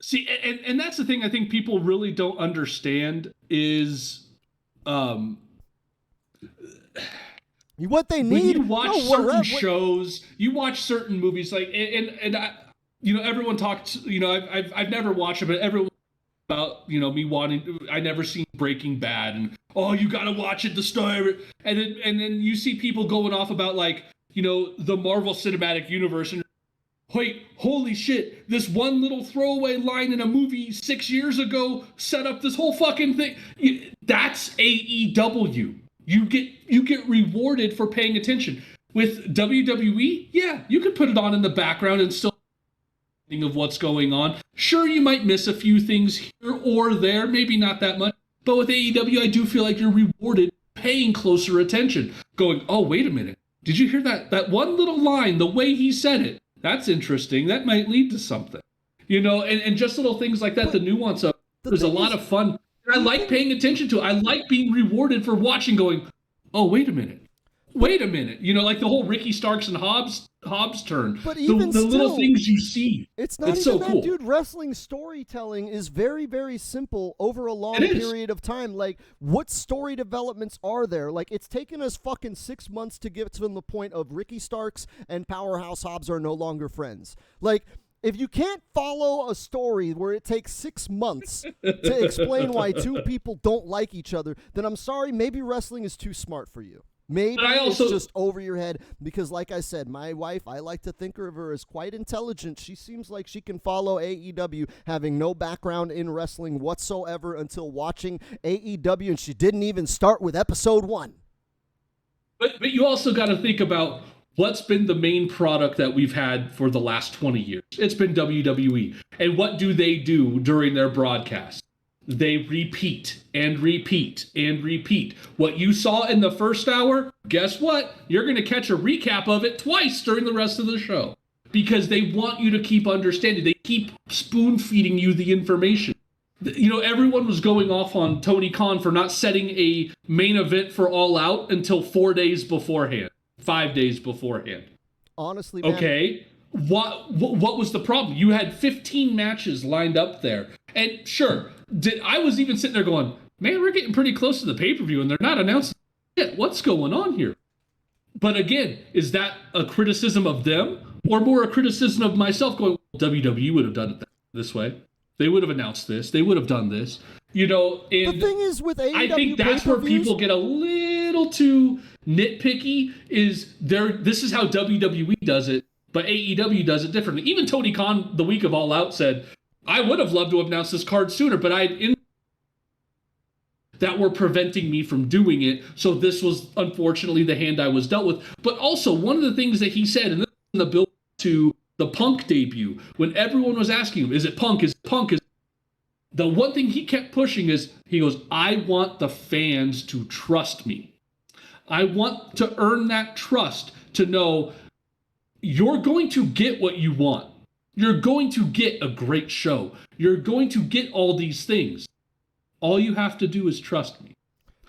See, and that's the thing I think people really don't understand is what they need. When you watch certain shows, you watch certain movies, like, and I, everyone talks, I've never watched it, but everyone about, me wanting, I never seen Breaking Bad, and, you gotta watch it, the story, and then you see people going off about, like, the Marvel Cinematic Universe, and wait, holy shit, this one little throwaway line in a movie 6 years ago set up this whole fucking thing. That's AEW. You get rewarded for paying attention. With WWE, yeah, you can put it on in the background and still think of what's going on. Sure, you might miss a few things here or there, maybe not that much. But with AEW, I do feel like you're rewarded paying closer attention. Going, oh, wait a minute. Did you hear that one little line, the way he said it? That's interesting. That might lead to something. And just little things like that, but the nuance of there's a lot of fun. I like paying attention to it. I like being rewarded for watching, going, oh, wait a minute. Like the whole Ricky Starks and Hobbs turn. But even the little things you see. It's not even so that, cool. Dude. Wrestling storytelling is very, very simple over a long period of time. Like, what story developments are there? Like, it's taken us fucking 6 months to get to the point of Ricky Starks and Powerhouse Hobbs are no longer friends. Like, if you can't follow a story where it takes 6 months to explain why two people don't like each other, then I'm sorry, maybe wrestling is too smart for you. Maybe it's just over your head because, like I said, my wife, I like to think of her as quite intelligent. She seems like she can follow AEW, having no background in wrestling whatsoever until watching AEW, and she didn't even start with episode 1. But you also got to think about what's been the main product that we've had for the last 20 years. It's been WWE. And what do they do during their broadcasts? They repeat and repeat and repeat. What you saw in the first hour, guess what? You're going to catch a recap of it twice during the rest of the show because they want you to keep understanding. They keep spoon feeding you the information. Everyone was going off on Tony Khan for not setting a main event for All Out until 4 days beforehand, 5 days beforehand. Honestly, man. Okay. What was the problem? You had 15 matches lined up there. And sure, I was even sitting there going, man, we're getting pretty close to the pay-per-view and they're not announcing shit. What's going on here? But again, is that a criticism of them or more a criticism of myself going, WWE would have done it this way. They would have announced this. They would have done this. And the thing is with AEW, I think that's where people get a little too nitpicky is this is how WWE does it. But AEW does it differently. Even Tony Khan, the week of All Out, said, I would have loved to have announced this card sooner, but that were preventing me from doing it. So this was, unfortunately, the hand I was dealt with. But also, one of the things that he said, and this is in the build to the Punk debut, when everyone was asking him, is it Punk? Is it Punk? The one thing he kept pushing is, he goes, I want the fans to trust me. I want to earn that trust to know you're going to get what you want. You're going to get a great show. You're going to get all these things. All you have to do is trust me.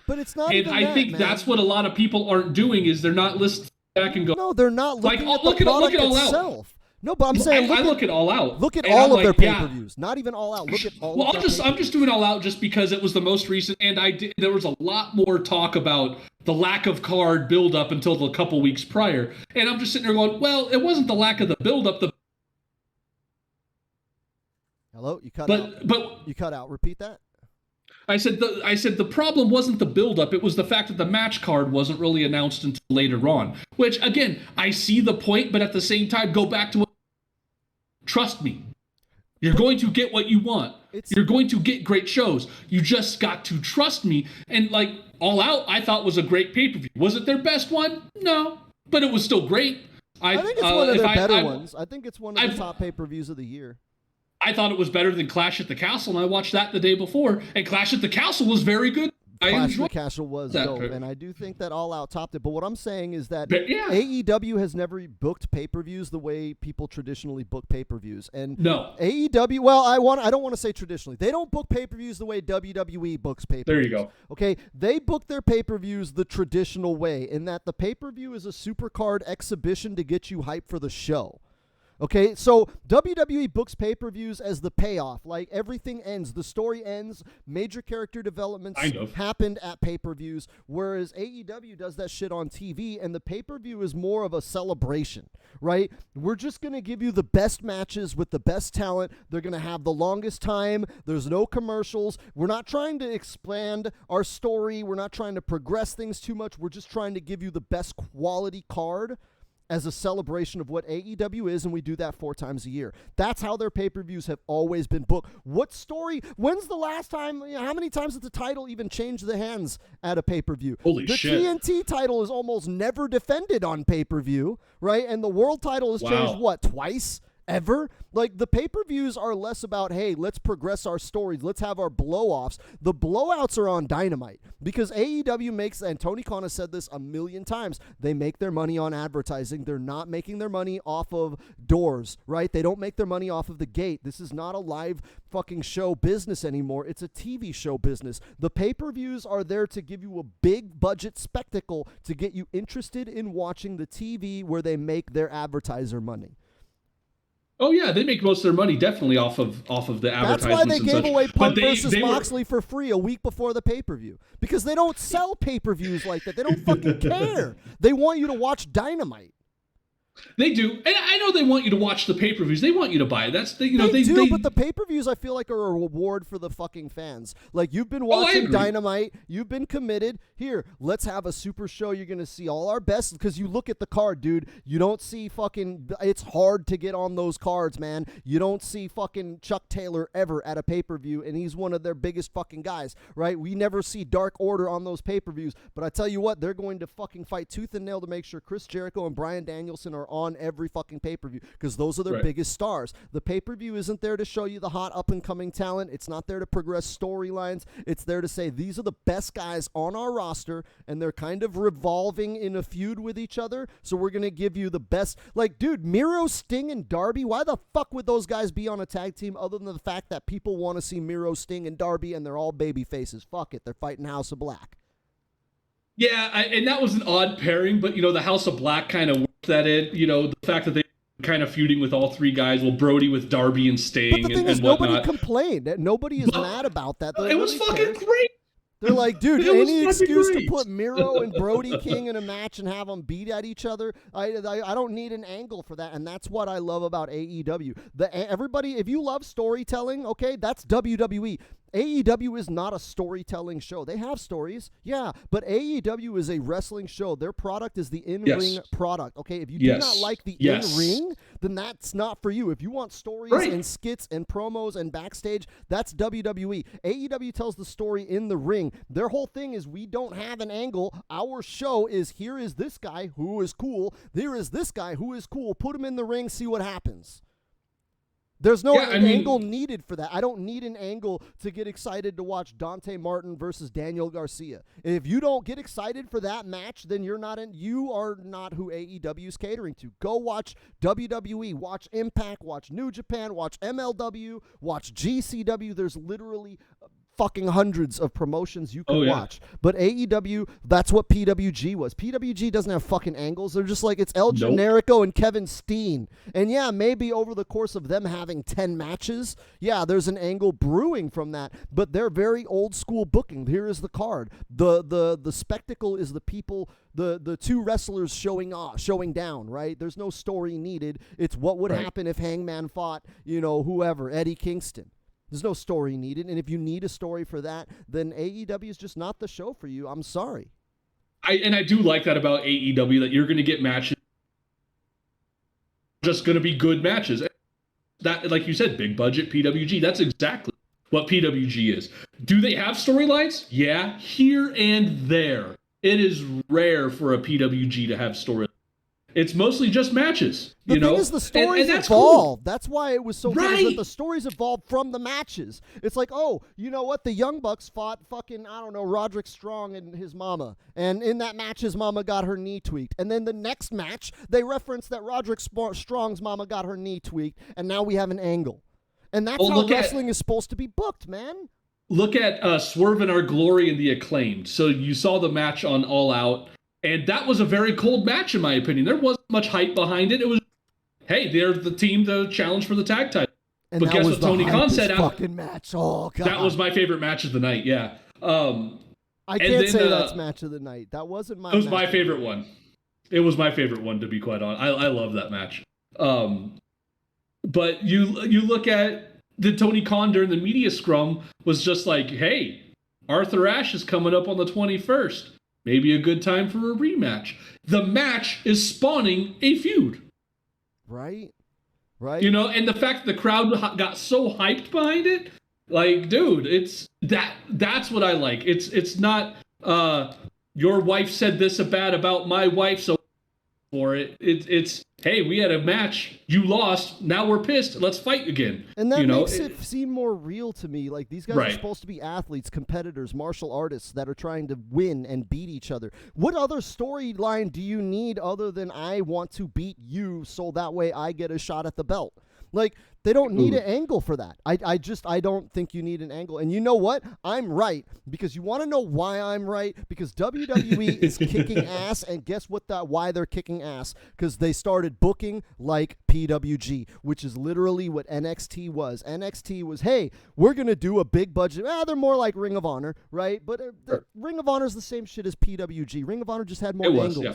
But it's not. And I think that's what a lot of people aren't doing is they're not listening back and go. No, they're not looking at the product itself. No, but I'm saying I look at All Out. Look at and all I'm of their like, yeah. pay-per-views. Not even All Out. Look at all. Well, of their I'm just doing All Out just because it was the most recent, and there was a lot more talk about the lack of card build-up until the couple weeks prior, and I'm just sitting there going, well, it wasn't the lack of the build-up. Hello, you cut out. But you cut out. Repeat that. I said the problem wasn't the build-up. It was the fact that the match card wasn't really announced until later on. Which, again, I see the point, but at the same time, go back to what. Trust me. You're going to get what you want. You're going to get great shows. You just got to trust me. And like All Out, I thought was a great pay-per-view. Was it their best one? No, but it was still great. I think it's one of their better ones. I think it's one of the top pay-per-views of the year. I thought it was better than Clash at the Castle, and I watched that the day before, and Clash at the Castle was very good. Clash at the Castle was dope, and I do think that All Out topped it. But what I'm saying is that AEW has never booked pay-per-views the way people traditionally book pay-per-views. And no, AEW, well, I don't want to say traditionally. They don't book pay-per-views the way WWE books pay-per-views. There you go. Okay, they book their pay-per-views the traditional way, in that the pay-per-view is a supercard exhibition to get you hyped for the show. Okay, so WWE books pay-per-views as the payoff. Like, everything ends. The story ends. Major character developments happened at pay-per-views, whereas AEW does that shit on TV, and the pay-per-view is more of a celebration, right? We're just going to give you the best matches with the best talent. They're going to have the longest time. There's no commercials. We're not trying to expand our story. We're not trying to progress things too much. We're just trying to give you the best quality card as a celebration of what AEW is, and we do that 4 times a year. That's how their pay-per-views have always been booked. What story? When's the last time? How many times did the title even change the hands at a pay-per-view? Holy shit. The TNT title is almost never defended on pay-per-view, right? And the world title has changed, what, twice? Ever? Like, the pay-per-views are less about, hey, let's progress our stories, let's have our blow-offs. The blowouts are on Dynamite, because AEW makes, and Tony Khan has said this a million times, they make their money on advertising. They're not making their money off of doors, right? They don't make their money off of the gate. This is not a live fucking show business anymore. It's a TV show business. The pay-per-views are there to give you a big budget spectacle to get you interested in watching the TV where they make their advertiser money. Oh yeah, they make most of their money definitely off of the advertisements. That's why they gave away Punk versus they Moxley for free a week before the pay-per-view, because they don't sell pay-per-views like that. They don't fucking care. They want you to watch Dynamite. They do, and I know they want you to watch the pay-per-views. They want you to buy it. That's they do, but the pay-per-views I feel like are a reward for the fucking fans. Like, you've been watching Dynamite, you've been committed. Here, let's have a super show. You're gonna see all our best, because you look at the card, dude. You don't see fucking. It's hard to get on those cards, man. You don't see fucking Chuck Taylor ever at a pay-per-view, and he's one of their biggest fucking guys, right? We never see Dark Order on those pay-per-views, but I tell you what, they're going to fucking fight tooth and nail to make sure Chris Jericho and Bryan Danielson are on every fucking pay-per-view, because those are their biggest stars. The pay-per-view isn't there to show you the hot up-and-coming talent. It's not there to progress storylines. It's there to say, these are the best guys on our roster, and they're kind of revolving in a feud with each other, so we're going to give you the best. Like, dude, Miro, Sting, and Darby, why the fuck would those guys be on a tag team other than the fact that people want to see Miro, Sting, and Darby, and they're all baby faces? Fuck it. They're fighting House of Black. Yeah, and that was an odd pairing, but, the House of Black kind of worked at it. The fact that they were kind of feuding with all 3 guys, well, Brody with Darby and Sting, but the thing is, nobody complained. Nobody is mad about that. It was fucking great. They're like, dude, any excuse to put Miro and Brody King in a match and have them beat at each other, I don't need an angle for that, and that's what I love about AEW. Everybody, if you love storytelling, okay, that's WWE. AEW is not a storytelling show. They have stories, yeah, but AEW is a wrestling show. Their product is the in-ring product, okay? If you do not like the in-ring, then that's not for you. If you want stories and skits and promos and backstage, that's WWE. AEW tells the story in the ring. Their whole thing is, we don't have an angle. Our show is, here is this guy who is cool. There is this guy who is cool. Put him in the ring, see what happens. There's no angle needed for that. I don't need an angle to get excited to watch Dante Martin versus Daniel Garcia. If you don't get excited for that match, then you are not who AEW is catering to. Go watch WWE, watch Impact, watch New Japan, watch MLW, watch GCW. There's literally fucking hundreds of promotions you can watch. But AEW, that's what PWG was. PWG doesn't have fucking angles. They're just like, it's El Generico and Kevin Steen. And yeah, maybe over the course of them having 10 matches, yeah, there's an angle brewing from that. But they're very old school booking. Here is the card. The spectacle is the people, the two wrestlers showing down, right? There's no story needed. It's what would happen if Hangman fought, whoever, Eddie Kingston. There's no story needed, and if you need a story for that, then AEW is just not the show for you. I'm sorry. I do like that about AEW, that you're going to get matches, just going to be good matches. That, like you said, big budget PWG. That's exactly what PWG is. Do they have storylines? Yeah, here and there. It is rare for a PWG to have storylines. It's mostly just matches. The thing is, the stories that's evolved. Cool. That's why it was so good, is that the stories evolved from the matches. It's like, oh, you know what? The Young Bucks fought fucking, I don't know, Roderick Strong and his mama. And in that match, his mama got her knee tweaked. And then the next match, they referenced that Roderick Strong's mama got her knee tweaked. And now we have an angle. And that's how wrestling is supposed to be booked, man. Look at Swerve and Our Glory and the Acclaimed. So you saw the match on All Out. And that was a very cold match, in my opinion. There wasn't much hype behind it. It was, hey, they're the team to challenge for the tag title. And but guess what Tony Khan said? Fucking match. Oh, God. That was my favorite match of the night, yeah. I can't say that's match of the night. That wasn't my It was my favorite one. It was my favorite one, to be quite honest. I love that match. But you look at the Tony Khan during the media scrum was just like, hey, Arthur Ashe is coming up on the 21st. Maybe a good time for a rematch. The match is spawning a feud. Right. And the fact that the crowd got so hyped behind it, like, dude, that's what I like. It's not your wife said this about my wife, so for it. It's hey, we had a match, you lost, now we're pissed, let's fight again. And that makes it seem more real to me. Like, these guys are supposed to be athletes, competitors, martial artists that are trying to win and beat each other. What other storyline do you need other than I want to beat you so that way I get a shot at the belt? Like, they don't need an angle for that. I don't think you need an angle. And you know what? I'm right. Because you want to know why I'm right? Because WWE is kicking ass. And guess what? Why they're kicking ass? Because they started booking like PWG, which is literally what NXT was. NXT was, hey, we're going to do a big budget. They're more like Ring of Honor, right? But Ring of Honor is the same shit as PWG. Ring of Honor just had more angles. Yeah.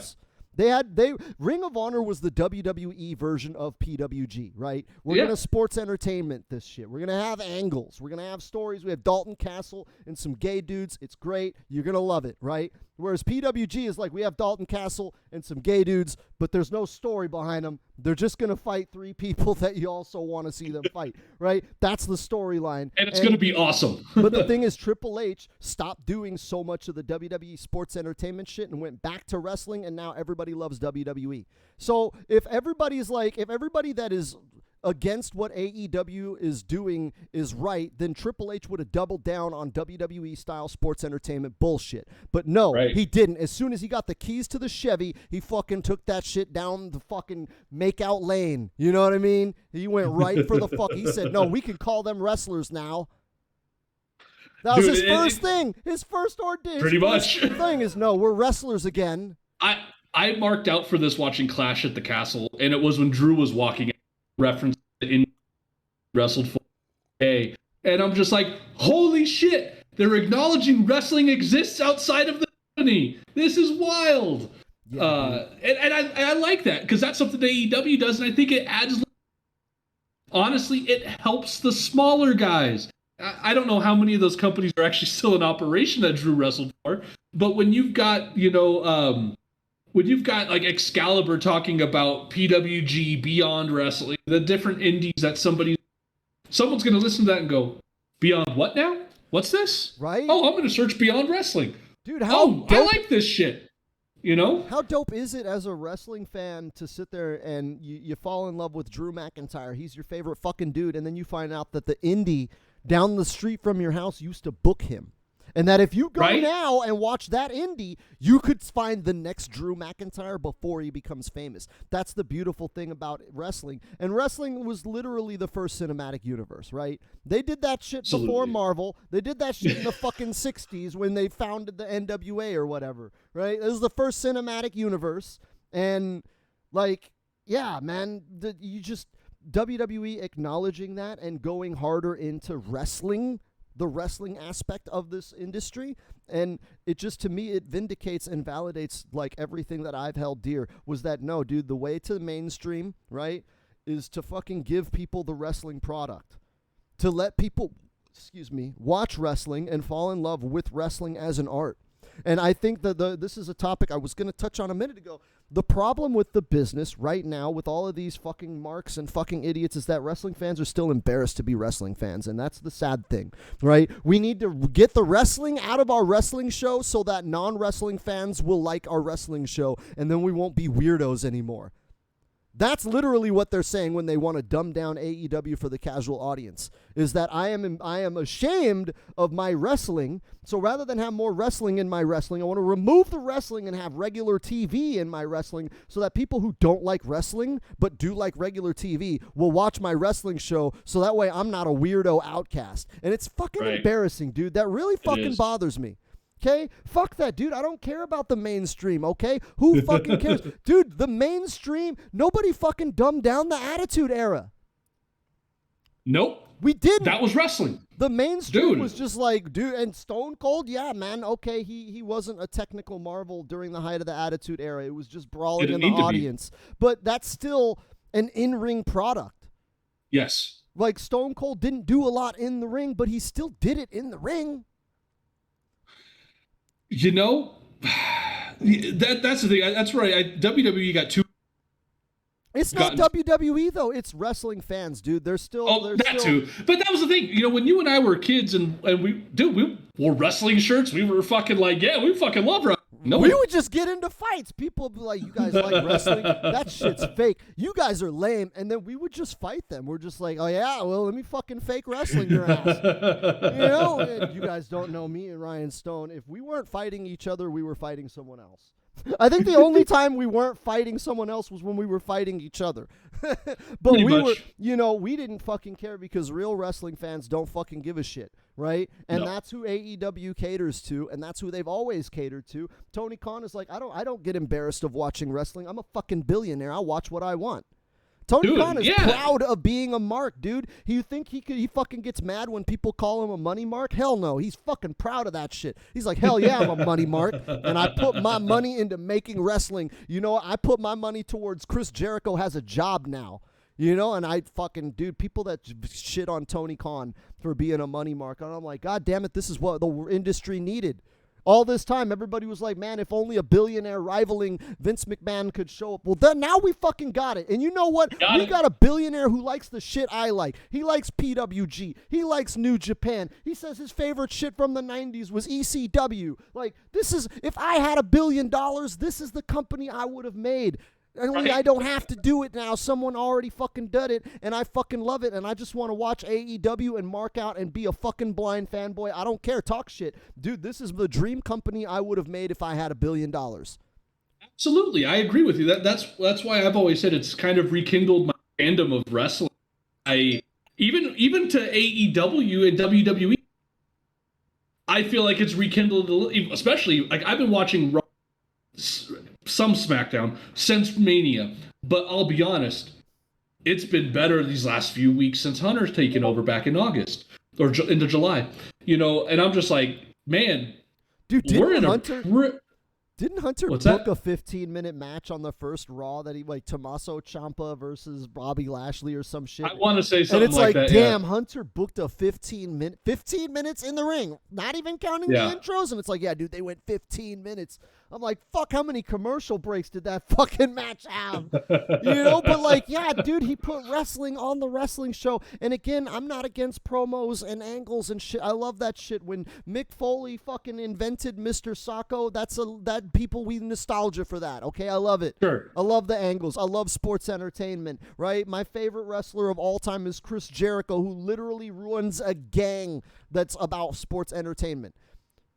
Ring of Honor was the WWE version of PWG, right? We're going to sports entertainment this shit. We're going to have angles. We're going to have stories. We have Dalton Castle and some gay dudes. It's great. You're going to love it, right? Whereas PWG is like, we have Dalton Castle and some gay dudes, but there's no story behind them. They're just going to fight three people that you also want to see them fight, right? That's the storyline. And it's going to be awesome. But the thing is, Triple H stopped doing so much of the WWE sports entertainment shit and went back to wrestling, and now everybody loves WWE. So if everybody that is against what AEW is doing is right, then Triple H would have doubled down on WWE-style sports entertainment bullshit. But no, he didn't. As soon as he got the keys to the Chevy, he fucking took that shit down the fucking make-out lane. You know what I mean? He went right for the fuck. He said, no, we can call them wrestlers now. That was his first thing. His first ordeal. Pretty much. Thing is, no, we're wrestlers again. I marked out for this watching Clash at the Castle, and it was when Drew was walking out, reference in wrestled for a, and I'm just like, holy shit, they're acknowledging wrestling exists outside of the company. This is wild. Yeah, and I like that, because that's something that AEW does, and I think it adds, honestly, it helps the smaller guys. I don't know how many of those companies are actually still in operation that Drew wrestled for, but when you've got, when you've got like Excalibur talking about PWG, Beyond Wrestling, the different indies that someone's going to listen to that and go, Beyond what now? What's this? Right? Oh, I'm going to search Beyond Wrestling. Dude, I like this shit. How dope is it as a wrestling fan to sit there and you fall in love with Drew McIntyre? He's your favorite fucking dude, and then you find out that the indie down the street from your house used to book him. And that if you go Right? now and watch that indie, you could find the next Drew McIntyre before he becomes famous. That's the beautiful thing about wrestling. And wrestling was literally the first cinematic universe, right? They did that shit Absolutely. before Marvel. They did that shit in the fucking 60s when they founded the NWA or whatever, right? It was the first cinematic universe. And, like, yeah, man, WWE acknowledging that and going harder into wrestling, the wrestling aspect of this industry, and it just, to me, it vindicates and validates like everything that I've held dear, was that, no, dude, the way to the mainstream, right, is to fucking give people the wrestling product, to let people, watch wrestling and fall in love with wrestling as an art. And I think that this is a topic I was going to touch on a minute ago. The problem with the business right now, with all of these fucking marks and fucking idiots, is that wrestling fans are still embarrassed to be wrestling fans. And that's the sad thing, right? We need to get the wrestling out of our wrestling show so that non-wrestling fans will like our wrestling show. And then we won't be weirdos anymore. That's literally what they're saying when they want to dumb down AEW for the casual audience, is that I am ashamed of my wrestling. So rather than have more wrestling in my wrestling, I want to remove the wrestling and have regular TV in my wrestling so that people who don't like wrestling but do like regular TV will watch my wrestling show, so that way I'm not a weirdo outcast. And it's fucking embarrassing, dude. That really fucking bothers me. Okay? Fuck that, dude. I don't care about the mainstream, okay? Who fucking cares? Dude, the mainstream, nobody fucking dumbed down the Attitude Era. Nope. We didn't. That was wrestling. The mainstream was just like, dude, and Stone Cold, yeah, man, okay, he wasn't a technical marvel during the height of the Attitude Era. It was just brawling in the audience. But that's still an in-ring product. Yes. Like, Stone Cold didn't do a lot in the ring, but he still did it in the ring. You know, that's the thing. That's right. WWE got two. It's not WWE though. It's wrestling fans, dude. They're still. Too. But that was the thing. You know, when you and I were kids and we wore wrestling shirts, we were fucking like, yeah, we fucking love wrestling. No, we would just get into fights. People would be like, you guys like wrestling? That shit's fake. You guys are lame. And then we would just fight them. We're just like, oh, yeah, well, let me fucking fake wrestling your ass. You know, and you guys don't know me and Ryan Stone. If we weren't fighting each other, we were fighting someone else. I think the only time we weren't fighting someone else was when we were fighting each other. But we didn't fucking care because real wrestling fans don't fucking give a shit, right? And that's who AEW caters to, and that's who they've always catered to. Tony Khan is like, I don't get embarrassed of watching wrestling. I'm a fucking billionaire. I'll watch what I want. Tony Khan is proud of being a mark, dude. You think he fucking gets mad when people call him a money mark? Hell no. He's fucking proud of that shit. He's like, hell yeah, I'm a money mark. And I put my money into making wrestling. You know, I put my money towards Chris Jericho has a job now. You know, and I fucking, dude, people that shit on Tony Khan for being a money mark. And I'm like, God damn it, this is what the industry needed. All this time, everybody was like, man, if only a billionaire rivaling Vince McMahon could show up. Well, then now we fucking got it. And you know what? We got a billionaire who likes the shit I like. He likes PWG. He likes New Japan. He says his favorite shit from the 90s was ECW. Like, this is, if I had $1 billion, this is the company I would have made. Only I don't have to do it now. Someone already fucking did it, and I fucking love it, and I just want to watch AEW and mark out and be a fucking blind fanboy. I don't care. Talk shit. Dude, this is the dream company I would have made if I had $1 billion. Absolutely. I agree with you. That's why I've always said it's kind of rekindled my fandom of wrestling. Even to AEW and WWE, I feel like it's rekindled, especially, like, I've been watching some SmackDown since Mania, but I'll be honest, it's been better these last few weeks since Hunter's taken over back in August or into July, you know, and I'm just like, man, dude, didn't Hunter What's book that? a 15-minute match on the first Raw that he, like, Tommaso Ciampa versus Bobby Lashley or some shit? I want to say something and it's like that. Damn, yeah. Hunter booked a 15 minutes in the ring, not even counting the intros. And it's like, yeah, dude, they went 15 minutes. I'm like, fuck, how many commercial breaks did that fucking match have? You know, but like, yeah, dude, he put wrestling on the wrestling show. And again, I'm not against promos and angles and shit. I love that shit. When Mick Foley fucking invented Mr. Sacco, that people, we nostalgia for that. Okay, I love it. Sure. I love the angles. I love sports entertainment, right? My favorite wrestler of all time is Chris Jericho, who literally runs a gang that's about sports entertainment.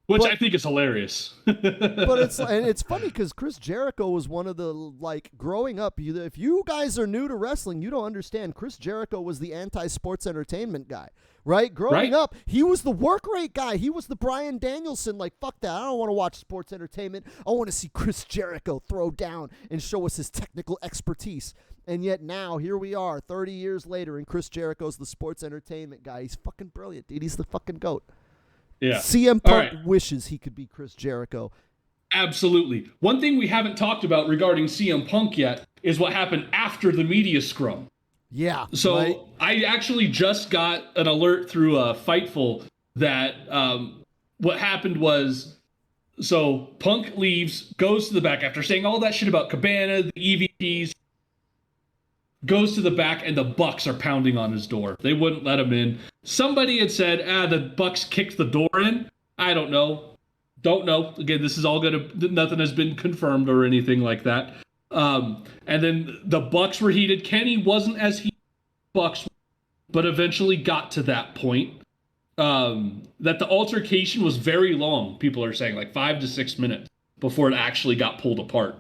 Which I think is hilarious. But it's funny because Chris Jericho was one of the, like, growing up, if you guys are new to wrestling, you don't understand. Chris Jericho was the anti-sports entertainment guy, right? Growing up, he was the work rate guy. He was the Bryan Danielson, like, fuck that. I don't want to watch sports entertainment. I want to see Chris Jericho throw down and show us his technical expertise. And yet now, here we are, 30 years later, and Chris Jericho's the sports entertainment guy. He's fucking brilliant, dude. He's the fucking GOAT. Yeah. CM Punk wishes he could be Chris Jericho. Absolutely. One thing we haven't talked about regarding CM Punk yet is what happened after the media scrum. Yeah. So I actually just got an alert through Fightful that what happened was, so Punk leaves, goes to the back after saying all that shit about Cabana, the EVPs, goes to the back, and the Bucks are pounding on his door. They wouldn't let him in. Somebody had said, the Bucks kicked the door in. I don't know. Don't know. Again, this is all nothing has been confirmed or anything like that. And then the Bucks were heated. Kenny wasn't as heated as Bucks, but eventually got to that point. That the altercation was very long. People are saying like 5 to 6 minutes before it actually got pulled apart.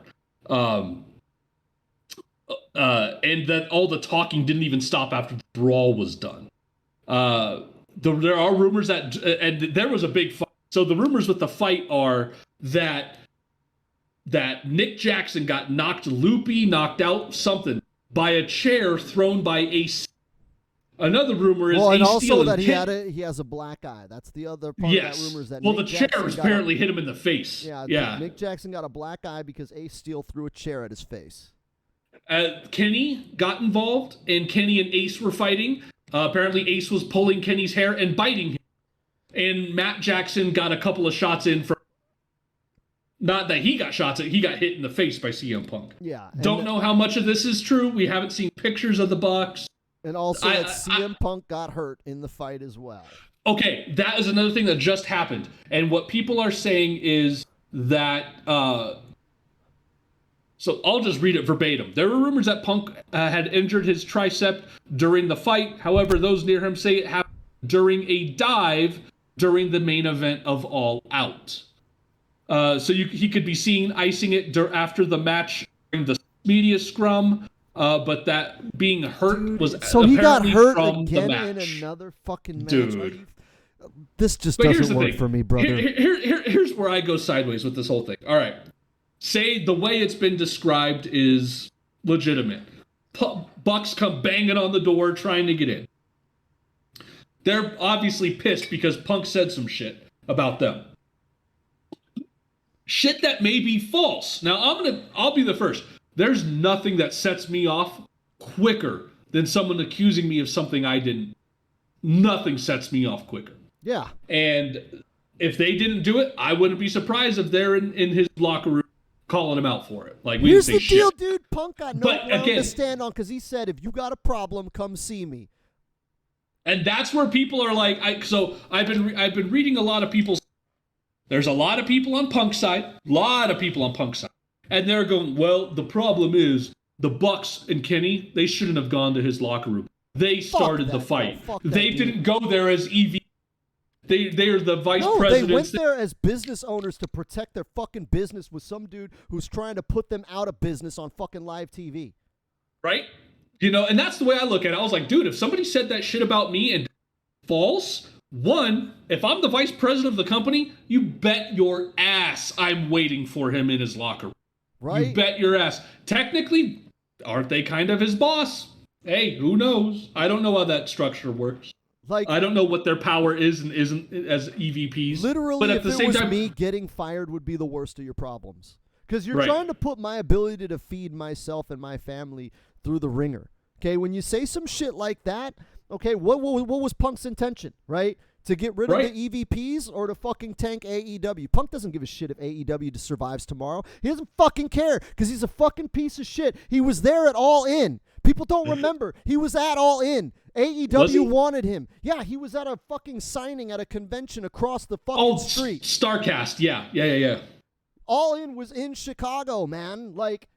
And that all the talking didn't even stop after the brawl was done. There are rumors that, and there was a big fight. So the rumors with the fight are that Nick Jackson got knocked out, something, by a chair thrown by Ace. Another rumor is and Ace also Steel that he has a black eye. That's the other part of that rumor is that Well, Nick the chair Jackson apparently hit him in the face. Yeah. Nick Jackson got a black eye because Ace Steel threw a chair at his face. Kenny got involved, and Kenny and Ace were fighting. Apparently, Ace was pulling Kenny's hair and biting him. And Matt Jackson got a couple of shots in for... Not that he got shots at, he got hit in the face by CM Punk. Yeah. Don't know how much of this is true. We haven't seen pictures of the Bucks. And also that CM Punk got hurt in the fight as well. Okay, that is another thing that just happened. And what people are saying is that... So I'll just read it verbatim. There were rumors that Punk had injured his tricep during the fight. However, those near him say it happened during a dive during the main event of All Out. So he could be seen icing it after the match during the media scrum. But that being hurt was so he got hurt from again the match. in another fucking match. Dude. This just doesn't work for me, brother. Here's where I go sideways with this whole thing. All right. Say the way it's been described is legitimate. Bucks come banging on the door trying to get in. They're obviously pissed because Punk said some shit about them. Shit that may be false. Now I'll be the first. There's nothing that sets me off quicker than someone accusing me of something I didn't. Nothing sets me off quicker. Yeah. And if they didn't do it, I wouldn't be surprised if they're in his locker room calling him out for it. Like, we Here's didn't the say deal, shit. dude. Punk got no ground to stand on because he said, if you got a problem, come see me. And that's where people are like, I've been reading a lot of people's. There's a lot of people on Punk's side, and they're going, well, the problem is the Bucks and Kenny, they shouldn't have gone to his locker room. They started the fight. They didn't go there as EV. They're the vice presidents. They went there as business owners to protect their fucking business with some dude who's trying to put them out of business on fucking live TV. Right? And that's the way I look at it. I was like, dude, if somebody said that shit about me and false, one, if I'm the vice president of the company, you bet your ass I'm waiting for him in his locker room. Right? You bet your ass. Technically, aren't they kind of his boss? Hey, who knows? I don't know how that structure works. Like, I don't know what their power is and isn't as EVPs. Literally, but at if the it same was time, me, getting fired would be the worst of your problems. Because you're trying to put my ability to feed myself and my family through the ringer. Okay, when you say some shit like that, okay, what was Punk's intention, right? To get rid of the EVPs or to fucking tank AEW? Punk doesn't give a shit if AEW survives tomorrow. He doesn't fucking care because he's a fucking piece of shit. He was there at All In. People don't remember. He was at All In. AEW wanted him. Yeah, he was at a fucking signing at a convention across the fucking street. Starcast, yeah. All In was in Chicago, man. Like,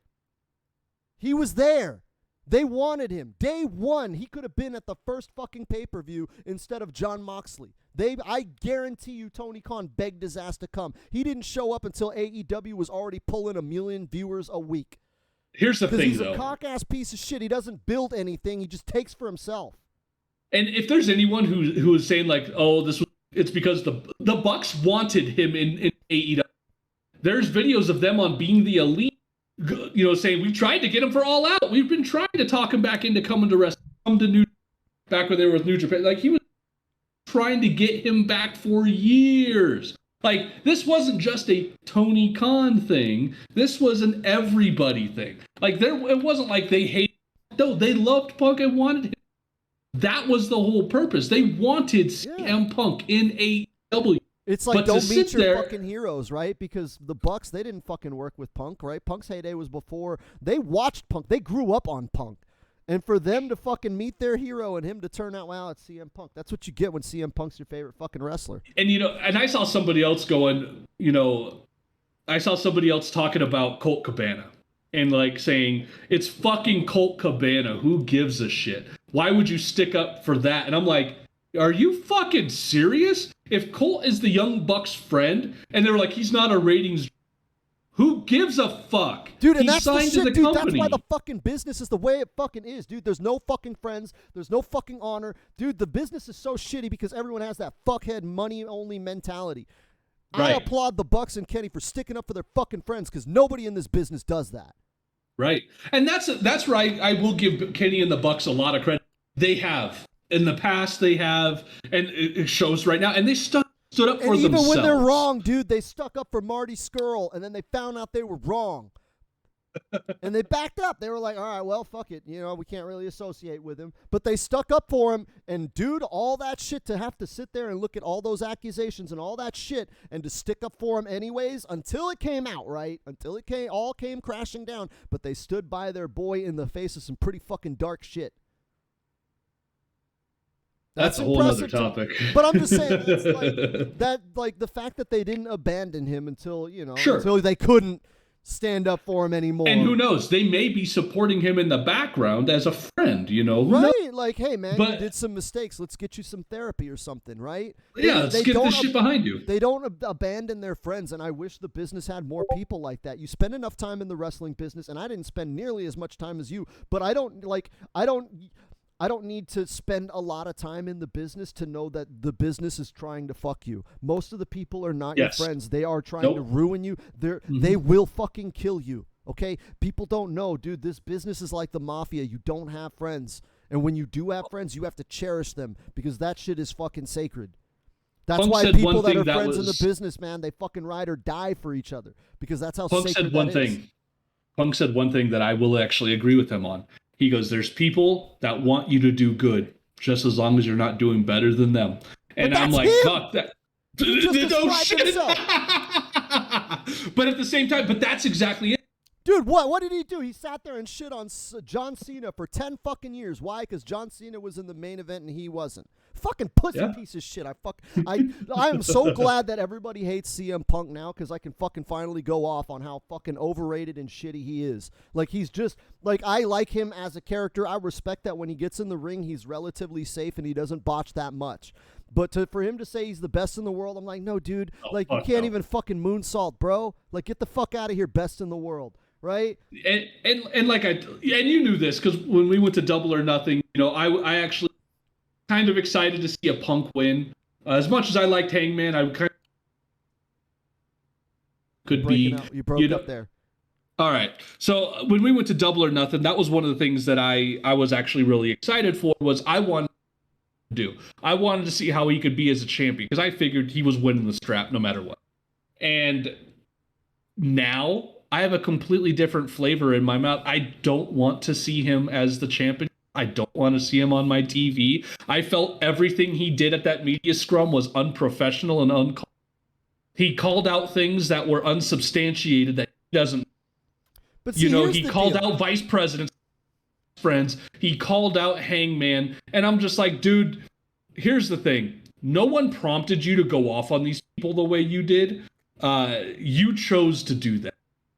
he was there. They wanted him. Day one, he could have been at the first fucking pay-per-view instead of Jon Moxley. I guarantee you Tony Khan begged his ass to come. He didn't show up until AEW was already pulling 1 million viewers a week. Here's the thing, he's though. He's a cock-ass piece of shit. He doesn't build anything. He just takes for himself. And if there's anyone who is saying like, oh, it's because the Bucks wanted him in AEW. There's videos of them on Being the Elite, saying we tried to get him for All Out. We've been trying to talk him back into coming to wrestling, come to back when they were with New Japan. Like, he was trying to get him back for years. Like, this wasn't just a Tony Khan thing. This was an everybody thing. Like, it wasn't like they hated. No, they loved Punk and wanted him. That was the whole purpose. They wanted CM Punk in AEW. It's like, don't meet your fucking heroes, right? Because the Bucks, they didn't fucking work with Punk, right? Punk's heyday was before. They watched Punk. They grew up on Punk. And for them to fucking meet their hero and him to turn out, wow, it's CM Punk. That's what you get when CM Punk's your favorite fucking wrestler. And, and I saw somebody else talking about Colt Cabana. And like saying, it's fucking Colt Cabana. Who gives a shit? Why would you stick up for that? And I'm like, are you fucking serious? If Colt is the Young Bucks' friend, and they were like, he's not a ratings, who gives a fuck? Dude, and that's the shit, dude. Company. That's why the fucking business is the way it fucking is, dude. There's no fucking friends. There's no fucking honor. Dude, the business is so shitty because everyone has that fuckhead money-only mentality. Right. I applaud the Bucks and Kenny for sticking up for their fucking friends because nobody in this business does that. Right. And that's where I will give Kenny and the Bucks a lot of credit. They have. In the past, they have. And it shows right now. And they stood up for themselves. And even when they're wrong, dude, they stuck up for Marty Scurll. And then they found out they were wrong. And they backed up. They were like, all right, well, fuck it. We can't really associate with him. But they stuck up for him. And, dude, all that shit to have to sit there and look at all those accusations and all that shit and to stick up for him anyways until it came out, right? Until it all came crashing down. But they stood by their boy in the face of some pretty fucking dark shit. That's a whole other topic. But I'm just saying, like the fact that they didn't abandon him until, until they couldn't stand up for him anymore. And who knows? They may be supporting him in the background as a friend, Right? Like, hey, man, you did some mistakes. Let's get you some therapy or something, right? Let's get this shit behind you. They don't abandon their friends, and I wish the business had more people like that. You spend enough time in the wrestling business, and I didn't spend nearly as much time as you, but I don't need to spend a lot of time in the business to know that the business is trying to fuck you. Most of the people are not your friends. They are trying to ruin you. They will fucking kill you, okay? People don't know, dude, this business is like the mafia. You don't have friends. And when you do have friends, you have to cherish them because that shit is fucking sacred. That's why people that are friends in the business, man, they fucking ride or die for each other because that's how sacred that is. Punk said one thing that I will actually agree with him on. He goes, there's people that want you to do good just as long as you're not doing better than them. And I'm like, fuck that. No shit. But at the same time, that's exactly it. Dude, what did he do? He sat there and shit on John Cena for 10 fucking years. Why? Because John Cena was in the main event and he wasn't. Fucking pussy piece of shit. I am so glad that everybody hates CM Punk now because I can fucking finally go off on how fucking overrated and shitty he is. Like, he's just, like, I like him as a character. I respect that when he gets in the ring, he's relatively safe and he doesn't botch that much. But for him to say he's the best in the world, I'm like, no, dude. You can't even fucking moonsault, bro. Like, get the fuck out of here, best in the world. Right? And you knew this because when we went to Double or Nothing, I actually kind of excited to see a Punk win. As much as I liked Hangman, I kind of could be. You broke up there. All right. So when we went to Double or Nothing, that was one of the things that I was actually really excited for. Was I wanted to see how he could be as a champion because I figured he was winning the strap no matter what. And now I have a completely different flavor in my mouth. I don't want to see him as the champion. I don't want to see him on my TV. I felt everything he did at that media scrum was unprofessional and uncalled. He called out things that were unsubstantiated that he doesn't. But see, he called out vice presidents, friends. He called out Hangman. And I'm just like, dude, here's the thing. No one prompted you to go off on these people the way you did. You chose to do that.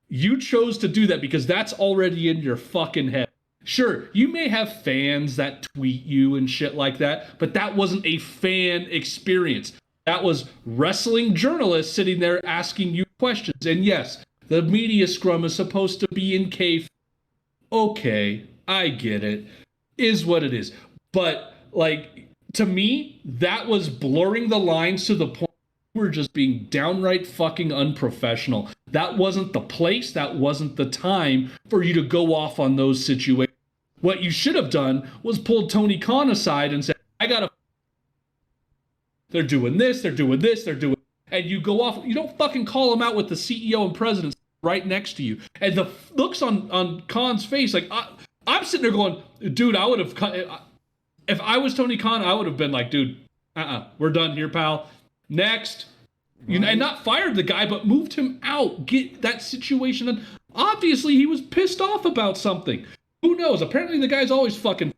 You chose to do that because that's already in your fucking head. Sure, you may have fans that tweet you and shit like that, but that wasn't a fan experience. That was wrestling journalists sitting there asking you questions. And yes, the media scrum is supposed to be in cave. Okay, I get it. Is what it is. But like to me, that was blurring the lines to the point where we're just being downright fucking unprofessional. That wasn't the place, that wasn't the time for you to go off on those situations. What you should have done was pulled Tony Khan aside and said, I gotta, they're doing this, they're doing this, they're doing, and you go off, you don't fucking call them out with the CEO and president right next to you. And the looks on Khan's face, like, I'm sitting there going, dude, I would have cut, if I was Tony Khan, I would have been like, dude, we're done here, pal. Next. You know, and not fired the guy, but moved him out. Get that situation done. Obviously, he was pissed off about something. Who knows? Apparently, the guy's always fucking.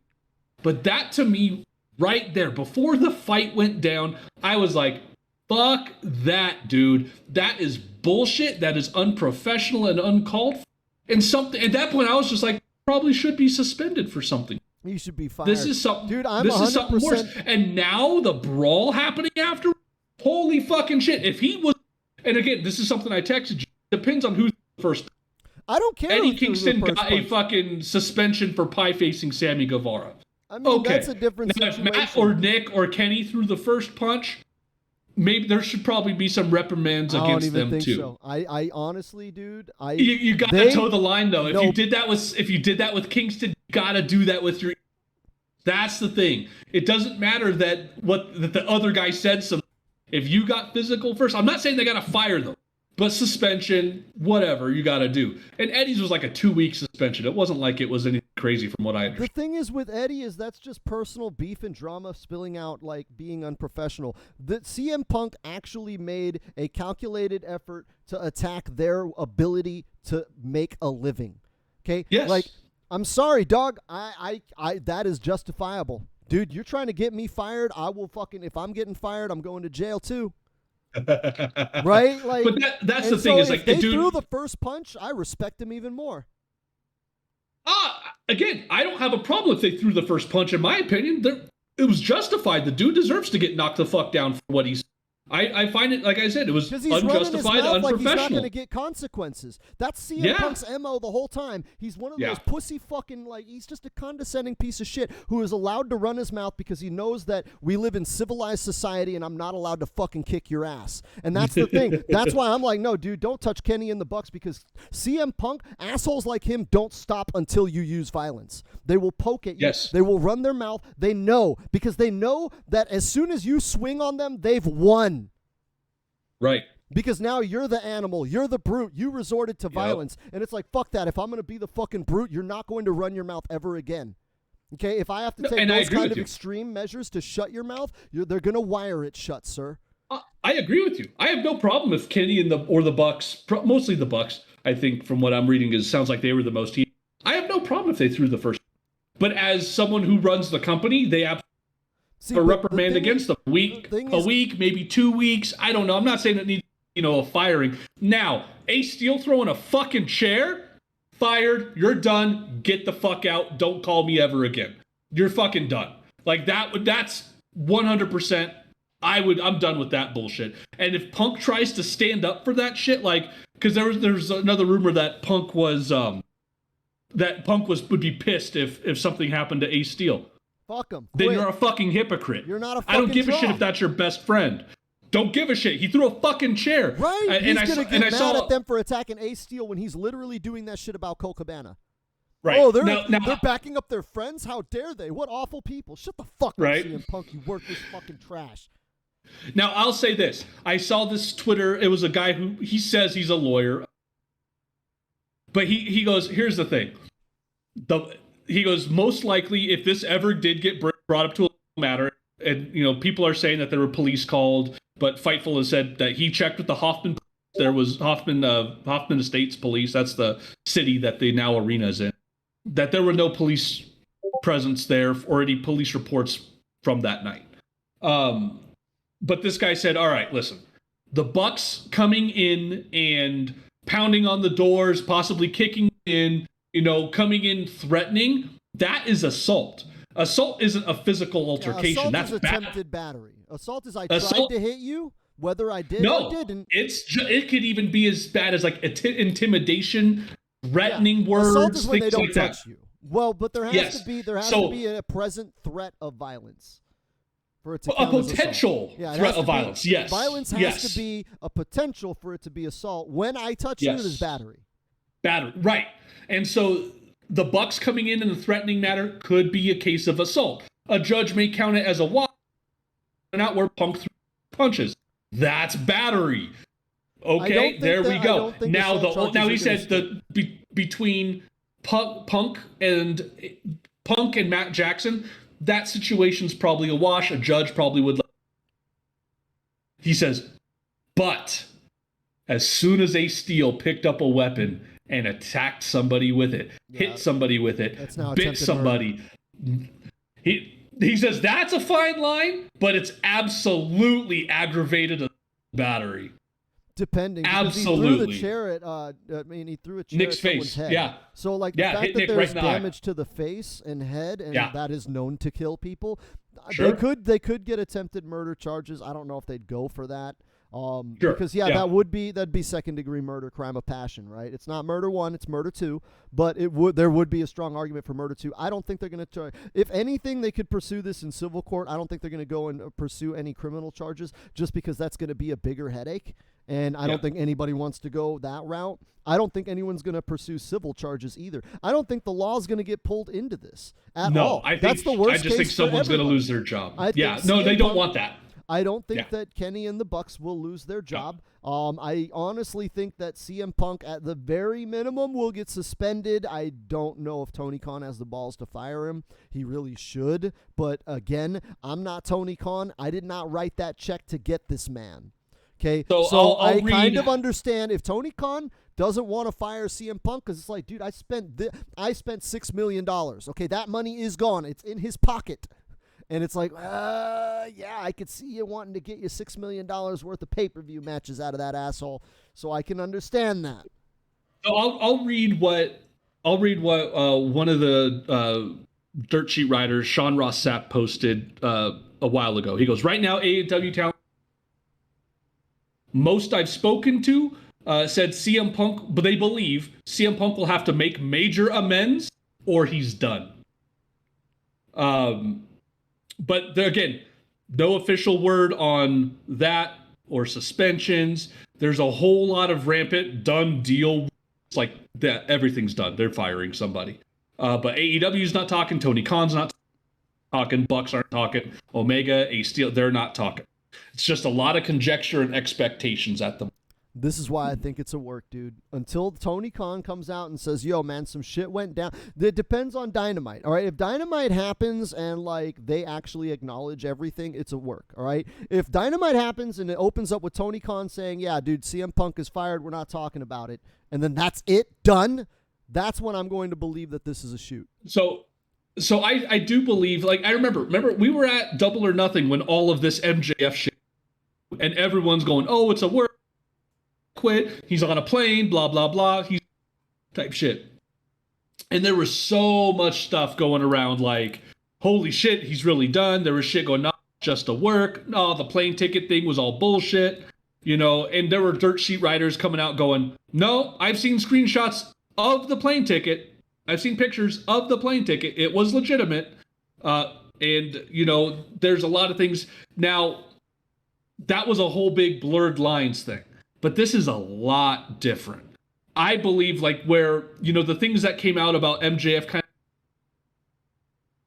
But that to me, right there, before the fight went down, I was like, fuck that, dude. That is bullshit. That is unprofessional and uncalled for. And something at that point, I was just like, probably should be suspended for something. You should be fired. This is something. Dude, I'm this 100%. Is something worse. And now the brawl happening after. Holy fucking shit. If he was, and again, this is something I texted you, depends on who's first. I don't care. Eddie Kingston got a fucking suspension for pie-facing Sammy Guevara. I mean, that's a different now, situation. If Matt or Nick or Kenny threw the first punch, maybe there should probably be some reprimands against them too. So. I honestly, dude, you gotta toe the line though. If you did that with Kingston, you gotta do that with your. That's the thing. It doesn't matter that the other guy said something. If you got physical first, I'm not saying they got to fire them, but suspension, whatever you got to do. And Eddie's was like a 2-week suspension. It wasn't like it was anything crazy from what I understand. The thing is with Eddie is that's just personal beef and drama spilling out, like being unprofessional. The CM Punk actually made a calculated effort to attack their ability to make a living. Okay? Yes. Like, I'm sorry, dog. I that is justifiable. Dude, you're trying to get me fired. I will fucking, if I'm getting fired, I'm going to jail too. Right? Like, but that's the thing is like, if they dude, threw the first punch, I respect him even more. Again, I don't have a problem if they threw the first punch. In my opinion, it was justified. The dude deserves to get knocked the fuck down for what he's. I find it, like I said, it was unjustified, unprofessional. Like he's not going to get consequences. That's CM Punk's MO the whole time. He's one of those pussy fucking, like, he's just a condescending piece of shit who is allowed to run his mouth because he knows that we live in civilized society and I'm not allowed to fucking kick your ass. And that's the thing. That's why I'm like, no, dude, don't touch Kenny in the Bucks because CM Punk, assholes like him don't stop until you use violence. They will poke at you. Yes. They will run their mouth. They know because they know that as soon as you swing on them, they've won. Right. Because now you're the animal. You're the brute. You resorted to violence. And it's like, fuck that. If I'm going to be the fucking brute, you're not going to run your mouth ever again. Okay? If I have to take those kind of extreme measures to shut your mouth, they're going to wire it shut, sir. I agree with you. I have no problem if Kenny and the Bucks, mostly the Bucks, I think from what I'm reading, sounds like they were the most heat. I have no problem if they threw the first. But as someone who runs the company, they absolutely a reprimand against them. A week, maybe 2 weeks. I don't know. I'm not saying it needs, a firing. Now, Ace Steel throwing a fucking chair, fired. You're done. Get the fuck out. Don't call me ever again. You're fucking done. Like that's 100%. I'm done with that bullshit. And if Punk tries to stand up for that shit, like, because there's another rumor that Punk would be pissed if something happened to Ace Steel. Fuck him. Then you're a fucking hypocrite. You're not a fucking I don't give a shit if that's your best friend. Don't give a shit. He threw a fucking chair. Right. He's going to get mad at them for attacking Ace Steel when he's literally doing that shit about Colt Cabana. Right. Oh, they're backing up their friends? How dare they? What awful people. Shut the fuck up, CM Punk, you worthless fucking trash. Now, I'll say this. I saw this Twitter. It was a guy who, he says he's a lawyer. But he goes, here's the thing. He goes, most likely, if this ever did get brought up to a matter, and people are saying that there were police called, but Fightful has said that he checked with the Hoffman. There was Hoffman Estates Police. That's the city that the now arena is in. That there were no police presence there or any police reports from that night. But this guy said, all right, listen, the Bucks coming in and pounding on the doors, possibly kicking in, coming in threatening, that is assault. Assault isn't a physical altercation. Assault That's is bad. attempted battery. Assault is I Assault, tried to hit you, whether I did no, or didn't. it could even be as bad as like intimidation, threatening words, Assault is when they things don't like that. touch you. Well, but there has Yes. to be So- a present threat of violence for it to A count as potential assault. Yeah, it threat has to of be- violence. Yes. Violence has Yes. to be a potential for it to be assault. When I touch you, it is Yes. battery. Battery, right? And so the Bucks coming in the threatening matter could be a case of assault. A judge may count it as a walk, out where Punk threw punches. That's battery. Okay, there we go. Now he said between Punk and Matt Jackson, that situation's probably a wash. A judge probably would. He says, but as soon as Ace Steel picked up a weapon and attacked somebody with it, hit somebody with it, bit somebody, he says that's a fine line, but it's absolutely aggravated battery. Depending. Absolutely. He threw the chair at, he threw a chair Nick's at someone's face. head. Yeah. So, like, the fact hit that Nick there's right in the damage to the face and head, and that is known to kill people, Sure. they could get attempted murder charges. I don't know if they'd go for that. Sure. Because that'd be second-degree murder, crime of passion, right? It's not murder 1, it's murder 2, but there would be a strong argument for murder 2. I don't think they're going to try. If anything, they could pursue this in civil court. I don't think they're going to go and pursue any criminal charges, just because that's going to be a bigger headache, and I don't think anybody wants to go that route. I don't think anyone's going to pursue civil charges either. I don't think the law is going to get pulled into this at all. That's the worst case. I just think someone's going to lose their job. They don't want that. I don't think that Kenny and the Bucks will lose their job. I honestly think that CM Punk, at the very minimum, will get suspended. I don't know if Tony Khan has the balls to fire him. He really should. But again, I'm not Tony Khan. I did not write that check to get this man. Okay, so I kind of understand if Tony Khan doesn't want to fire CM Punk, because it's like, dude, I spent $6 million. Okay, that money is gone. It's in his pocket. And it's like, I could see you wanting to get you $6 million worth of pay-per-view matches out of that asshole. So I can understand that. So I'll read what one of the dirt sheet writers, Sean Ross Sapp, posted a while ago. He goes, right now, AEW talent, most I've spoken to said CM Punk, but they believe CM Punk will have to make major amends or he's done. But again, no official word on that or suspensions. There's a whole lot of rampant done deal. It's like that everything's done. They're firing somebody. But AEW's not talking. Tony Khan's not talking. Bucks aren't talking. Omega, Ace Steel, they're not talking. It's just a lot of conjecture and expectations at them. This is why I think it's a work, dude. Until Tony Khan comes out and says, yo, man, some shit went down. It depends on Dynamite, all right? If Dynamite happens and, like, they actually acknowledge everything, it's a work, all right? If Dynamite happens and it opens up with Tony Khan saying, yeah, dude, CM Punk is fired, we're not talking about it, and then that's it, done, that's when I'm going to believe that this is a shoot. So I do believe, like, I remember we were at Double or Nothing when all of this MJF shit, and everyone's going, oh, it's a work. Quit, he's on a plane, blah blah blah, he's type shit. And there was so much stuff going around, like, holy shit, he's really done. There was shit going, not just to work, no, the plane ticket thing was all bullshit, and there were dirt sheet writers coming out going, no, I've seen screenshots of the plane ticket, I've seen pictures of the plane ticket, it was legitimate. And there's a lot of things. Now, that was a whole big blurred lines thing. But this is a lot different. I believe, like, where, the things that came out about MJF kind of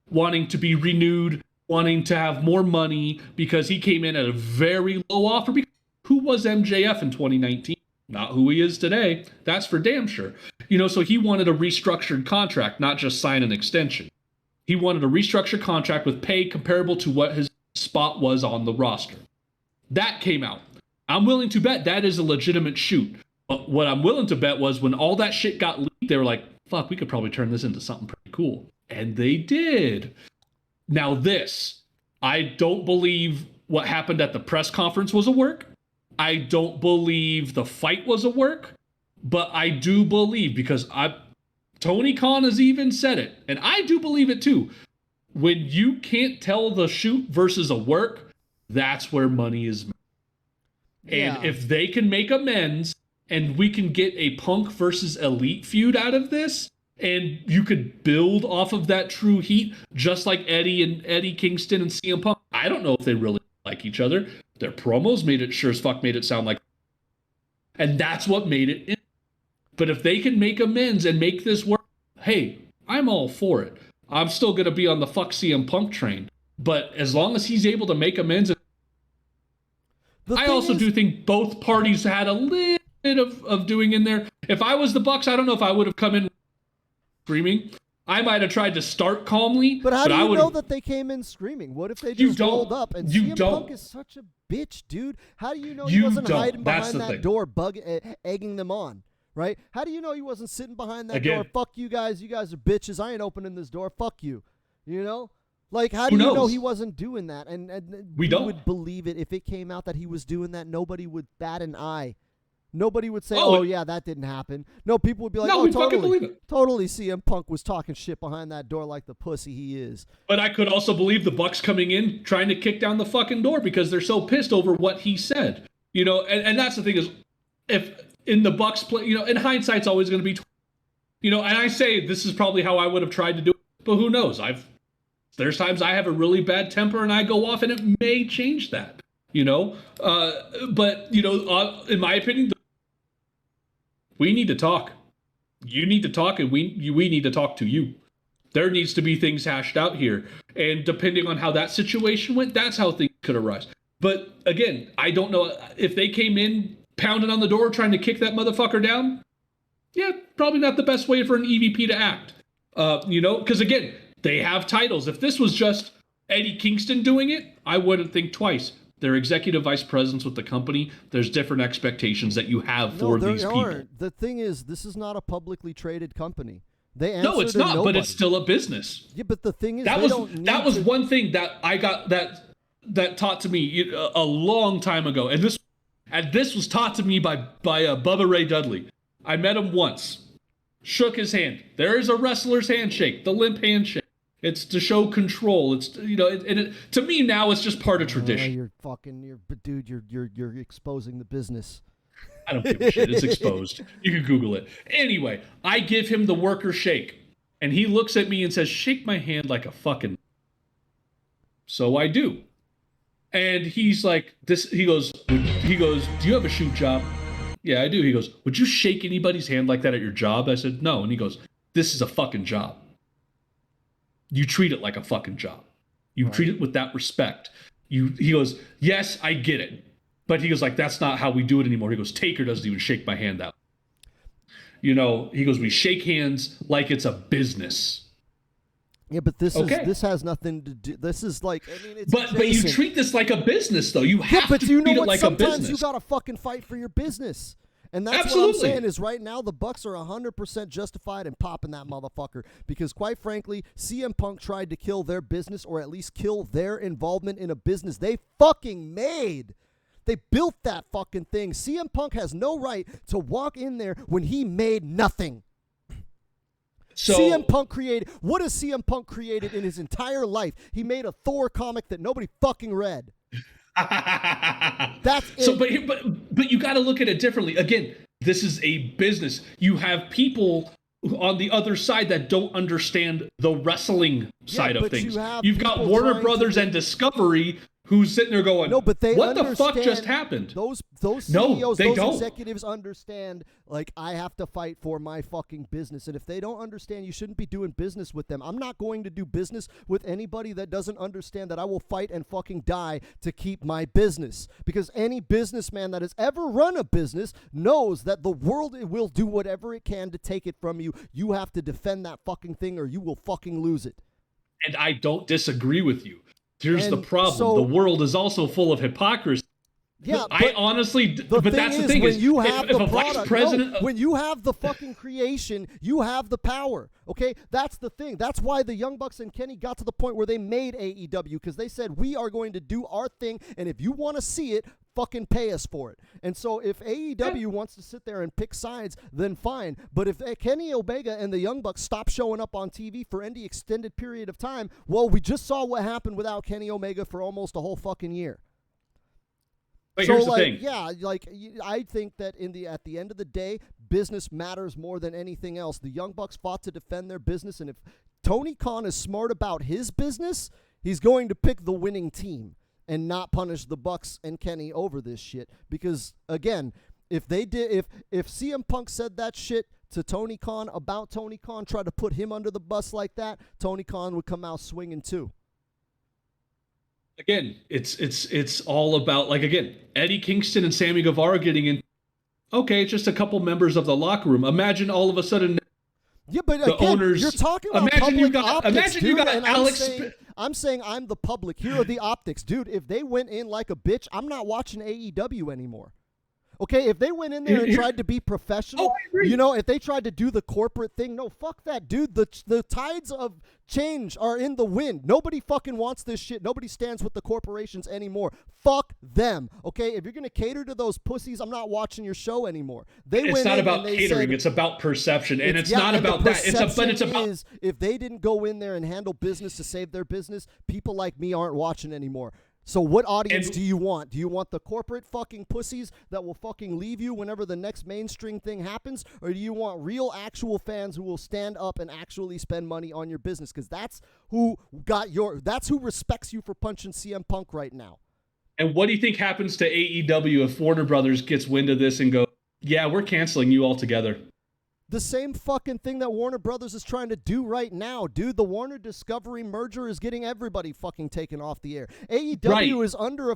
wanting to be renewed, wanting to have more money because he came in at a very low offer. Because who was MJF in 2019? Not who he is today. That's for damn sure. So he wanted a restructured contract, not just sign an extension. He wanted a restructured contract with pay comparable to what his spot was on the roster. That came out. I'm willing to bet that is a legitimate shoot. But what I'm willing to bet was when all that shit got leaked, they were like, fuck, we could probably turn this into something pretty cool. And they did. Now this, I don't believe what happened at the press conference was a work. I don't believe the fight was a work. But I do believe, because Tony Khan has even said it, and I do believe it too. When you can't tell the shoot versus a work, that's where money is made. Yeah. And if they can make amends and we can get a Punk versus Elite feud out of this, and you could build off of that true heat, just like Eddie Kingston and CM Punk. I don't know if they really like each other. Their promos made it sound like, and that's what made it. But if they can make amends and make this work, hey, I'm all for it. I'm still going to be on the fuck CM Punk train. But as long as he's able to make amends, I also do think both parties had a little bit of doing in there. If I was the Bucks, I don't know if I would have come in screaming. I might have tried to start calmly. But how do you know that they came in screaming? What if they just rolled up? And CM Punk is such a bitch, dude. How do you know he wasn't hiding behind that door, egging them on? Right? How do you know he wasn't sitting behind that door? Fuck you guys. You guys are bitches. I ain't opening this door. Fuck you. You know? Like, how do you know he wasn't doing that? And we would believe it if it came out that he was doing that. Nobody would bat an eye. Nobody would say, oh yeah, that didn't happen. No, people would be like, no, we fucking believe it. Totally CM Punk was talking shit behind that door like the pussy he is. But I could also believe the Bucks coming in, trying to kick down the fucking door because they're so pissed over what he said. You know, and that's the thing is, if in the Bucks play, you know, in hindsight's always going to be, you know, and I say this is probably how I would have tried to do it, but who knows? There's times I have a really bad temper and I go off and it may change that, you know? But, you know, in my opinion, we need to talk. You need to talk and we need to talk to you. There needs to be things hashed out here. And depending on how that situation went, that's how things could arise. But again, I don't know if they came in pounding on the door trying to kick that motherfucker down. Yeah, probably not the best way for an EVP to act. You know, because again, they have titles. If this was just Eddie Kingston doing it, I wouldn't think twice. They're executive vice presidents with the company. There's different expectations that you have for these people. The thing is, this is not a publicly traded company. They answer no, it's not, nobody. But it's still a business. Yeah, but the thing is, that was one thing that I got that taught to me a long time ago, and this was taught to me by Bubba Ray Dudley. I met him once, shook his hand. There is a wrestler's handshake, the limp handshake. It's to show control. It's, you know, to me now it's just part of tradition. You're exposing the business. I don't give a shit. It's exposed. You can Google it. Anyway, I give him the worker shake, and he looks at me and says, "Shake my hand like a fucking." So I do, and he's like, "This." He goes, "Do you have a shoot job?" Yeah, I do. He goes, "Would you shake anybody's hand like that at your job?" I said, "No," and he goes, "This is a fucking job. You treat it like a fucking job. You treat it with that respect." He goes, "Yes, I get it." But he goes, like, "That's not how we do it anymore." He goes, "Taker doesn't even shake my hand out." You know, he goes, "We shake hands like it's a business." Yeah, but this has nothing to do. This is like, I mean, it's but you treat this like a business, though. You have to treat it like a business. Sometimes you gotta fucking fight for your business. And that's what I'm saying is right now the Bucks are 100% justified in popping that motherfucker because, quite frankly, CM Punk tried to kill their business or at least kill their involvement in a business they fucking made. They built that fucking thing. CM Punk has no right to walk in there when he made nothing. So, CM Punk created... What has CM Punk created in his entire life? He made a Thor comic that nobody fucking read. That's it. So, but you got to look at it differently. Again, this is a business. You have people on the other side that don't understand the wrestling side of things. You've got Warner Brothers and Discovery who's sitting there going, "No, but what the fuck just happened?" Those CEOs, executives understand, like, I have to fight for my fucking business. And if they don't understand, you shouldn't be doing business with them. I'm not going to do business with anybody that doesn't understand that I will fight and fucking die to keep my business. Because any businessman that has ever run a business knows that the world will do whatever it can to take it from you. You have to defend that fucking thing or you will fucking lose it. And I don't disagree with you. Here's the problem. The world is also full of hypocrisy. Yeah, I honestly, but that's the thing. When you have the product, when you have the fucking creation, you have the power. Okay, that's the thing. That's why the Young Bucks and Kenny got to the point where they made AEW, because they said, we are going to do our thing, and if you want to see it, fucking pay us for it. And so if AEW wants to sit there and pick sides, then fine. But if Kenny Omega and the Young Bucks stop showing up on TV for any extended period of time, well, we just saw what happened without Kenny Omega for almost a whole fucking year. But so, here's the like, thing. yeah, like I think that at the end of the day, business matters more than anything else. The Young Bucks fought to defend their business, and if Tony Khan is smart about his business, he's going to pick the winning team and not punish the Bucks and Kenny over this shit. Because again, if CM Punk said that shit to Tony Khan about Tony Khan, tried to put him under the bus like that, Tony Khan would come out swinging too. Again, it's all about, like, again, Eddie Kingston and Sammy Guevara getting in. Okay, it's just a couple members of the locker room. Imagine all of a sudden. Yeah, but the again, owners, you're talking about imagine public you got, optics, imagine dude, you got and Alex. I'm saying I'm the public. Here are the optics, dude. If they went in like a bitch, I'm not watching AEW anymore. Okay, if they went in there and tried to be professional, you know, if they tried to do the corporate thing, no, fuck that, dude. The tides of change are in the wind. Nobody fucking wants this shit. Nobody stands with the corporations anymore. Fuck them, okay? If you're going to cater to those pussies, I'm not watching your show anymore. It's not about catering. It's about perception, and it's not about that. It's about if they didn't go in there and handle business to save their business, people like me aren't watching anymore. So what audience do you want? Do you want the corporate fucking pussies that will fucking leave you whenever the next mainstream thing happens? Or do you want real actual fans who will stand up and actually spend money on your business? Because that's who respects you for punching CM Punk right now. And what do you think happens to AEW if Warner Brothers gets wind of this and go, yeah, we're canceling you altogether? The same fucking thing that Warner Brothers is trying to do right now, dude. The Warner Discovery merger is getting everybody fucking taken off the air. AEW is under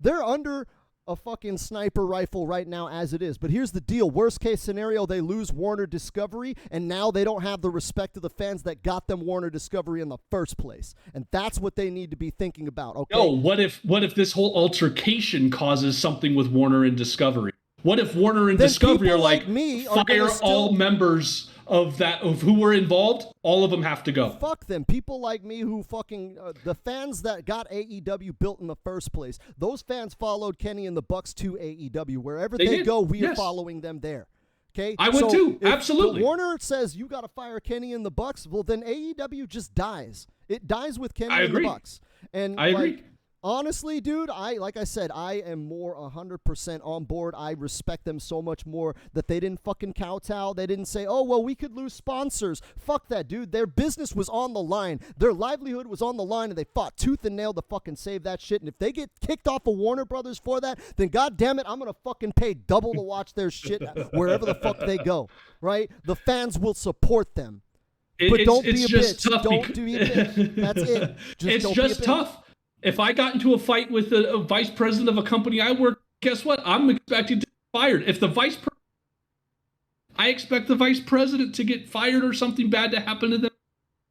they're under a fucking sniper rifle right now as it is. But here's the deal. Worst case scenario, they lose Warner Discovery, and now they don't have the respect of the fans that got them Warner Discovery in the first place. And that's what they need to be thinking about, okay? No, what if this whole altercation causes something with Warner and Discovery? What if Warner and Discovery are like fire all members of who were involved? All of them have to go. Fuck them. People like me who fucking the fans that got AEW built in the first place. Those fans followed Kenny and the Bucks to AEW. Wherever they go, we are following them there. Okay, I would too. Absolutely. If Warner says you got to fire Kenny and the Bucks, well then AEW just dies. It dies with Kenny and the Bucks. And I agree. Honestly, dude, like I said, I am more 100% on board. I respect them so much more that they didn't fucking kowtow. They didn't say, oh, well, we could lose sponsors. Fuck that, dude. Their business was on the line. Their livelihood was on the line, and they fought tooth and nail to fucking save that shit. And if they get kicked off of Warner Brothers for that, then God damn it, I'm going to fucking pay double to watch their shit wherever the fuck they go, right? The fans will support them. But don't be a bitch. Don't be a bitch. That's it. It's just tough. If I got into a fight with a vice president of a company I work, guess what? I'm expected to get fired. If the I expect the vice president to get fired or something bad to happen to them.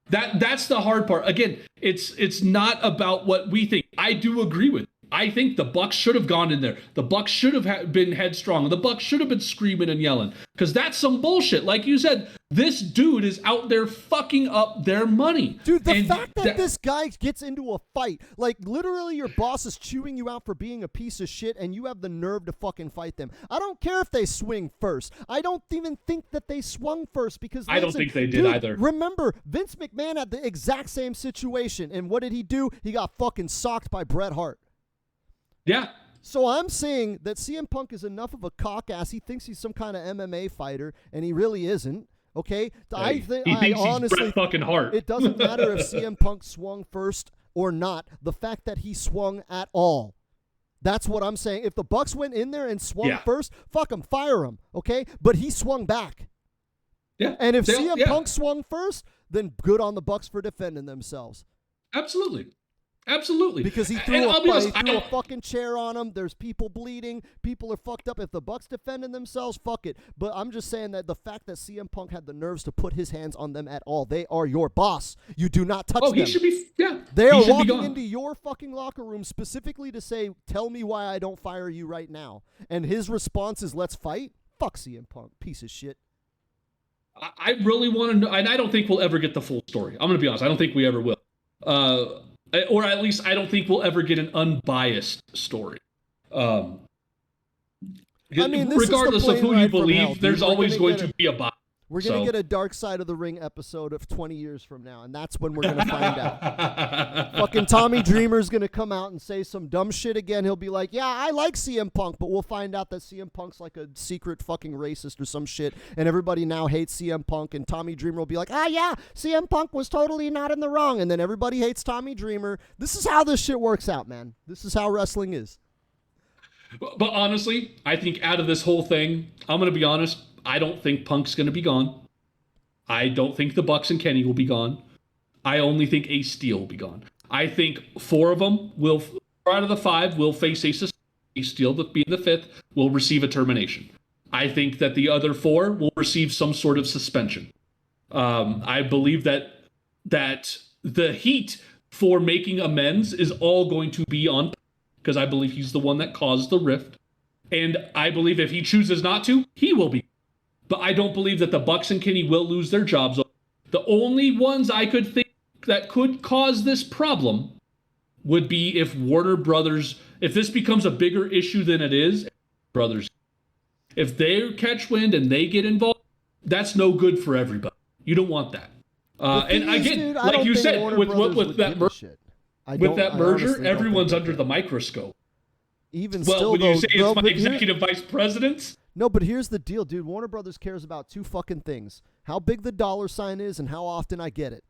That's the hard part. Again, it's not about what we think. I do agree with. I think the Bucks should have gone in there. The Bucks should have been headstrong. The Bucks should have been screaming and yelling because that's some bullshit. Like you said, this dude is out there fucking up their money. Dude, the fact that this guy gets into a fight, like literally your boss is chewing you out for being a piece of shit and you have the nerve to fucking fight them. I don't care if they swing first. I don't even think that they swung first because I don't think they did either. Remember, Vince McMahon had the exact same situation. And what did he do? He got fucking socked by Bret Hart. Yeah. So I'm saying that CM Punk is enough of a cock ass. He thinks he's some kind of MMA fighter, and he really isn't. Okay, he thinks honestly, he's Bret fucking Hart. It doesn't matter if CM Punk swung first or not. The fact that he swung at all. That's what I'm saying. If the Bucks went in there and swung first, fuck him, fire him. Okay, but he swung back. Yeah. And if CM Punk swung first, then good on the Bucks for defending themselves. Absolutely. Absolutely. Because he threw a fucking chair on him. There's people bleeding. People are fucked up. If the Bucks defending themselves, fuck it. But I'm just saying that the fact that CM Punk had the nerves to put his hands on them at all, they are your boss. You do not touch them. Oh, he should be, They are walking into your fucking locker room specifically to say, tell me why I don't fire you right now. And his response is, let's fight? Fuck CM Punk. Piece of shit. I really want to know, and I don't think we'll ever get the full story. I'm going to be honest. I don't think we ever will. or at least I don't think we'll ever get an unbiased story. I mean, regardless of who you believe, hell, there's always going to be a bias. We're going to get a Dark Side of the Ring episode of 20 years from now, and that's when we're going to find out. Fucking Tommy Dreamer's going to come out and say some dumb shit again. He'll be like, yeah, I like CM Punk, but we'll find out that CM Punk's like a secret fucking racist or some shit, and everybody now hates CM Punk, and Tommy Dreamer will be like, yeah, CM Punk was totally not in the wrong, and then everybody hates Tommy Dreamer. This is how this shit works out, man. This is how wrestling is. But honestly, I think out of this whole thing, I'm going to be honest, I don't think Punk's going to be gone. I don't think the Bucks and Kenny will be gone. I only think Ace Steel will be gone. I think 4 of them will, 4 out of the 5 will face Ace Steel, being the 5th, will receive a termination. I think that the other 4 will receive some sort of suspension. I believe that the heat for making amends is all going to be on, because I believe he's the one that caused the rift. And I believe if he chooses not to, he will be. But I don't believe that the Bucks and Kenny will lose their jobs. The only ones I could think that could cause this problem would be if Warner Brothers, if this becomes a bigger issue than it is, brothers, if they catch wind and they get involved, that's no good for everybody. You don't want that. And again, dude, like you said, with that merger, everyone's under care. The microscope. Even well, still, when though, you say it's my executive vice presidents. No, but here's the deal, dude. Warner Brothers cares about 2 fucking things: how big the dollar sign is and how often I get it.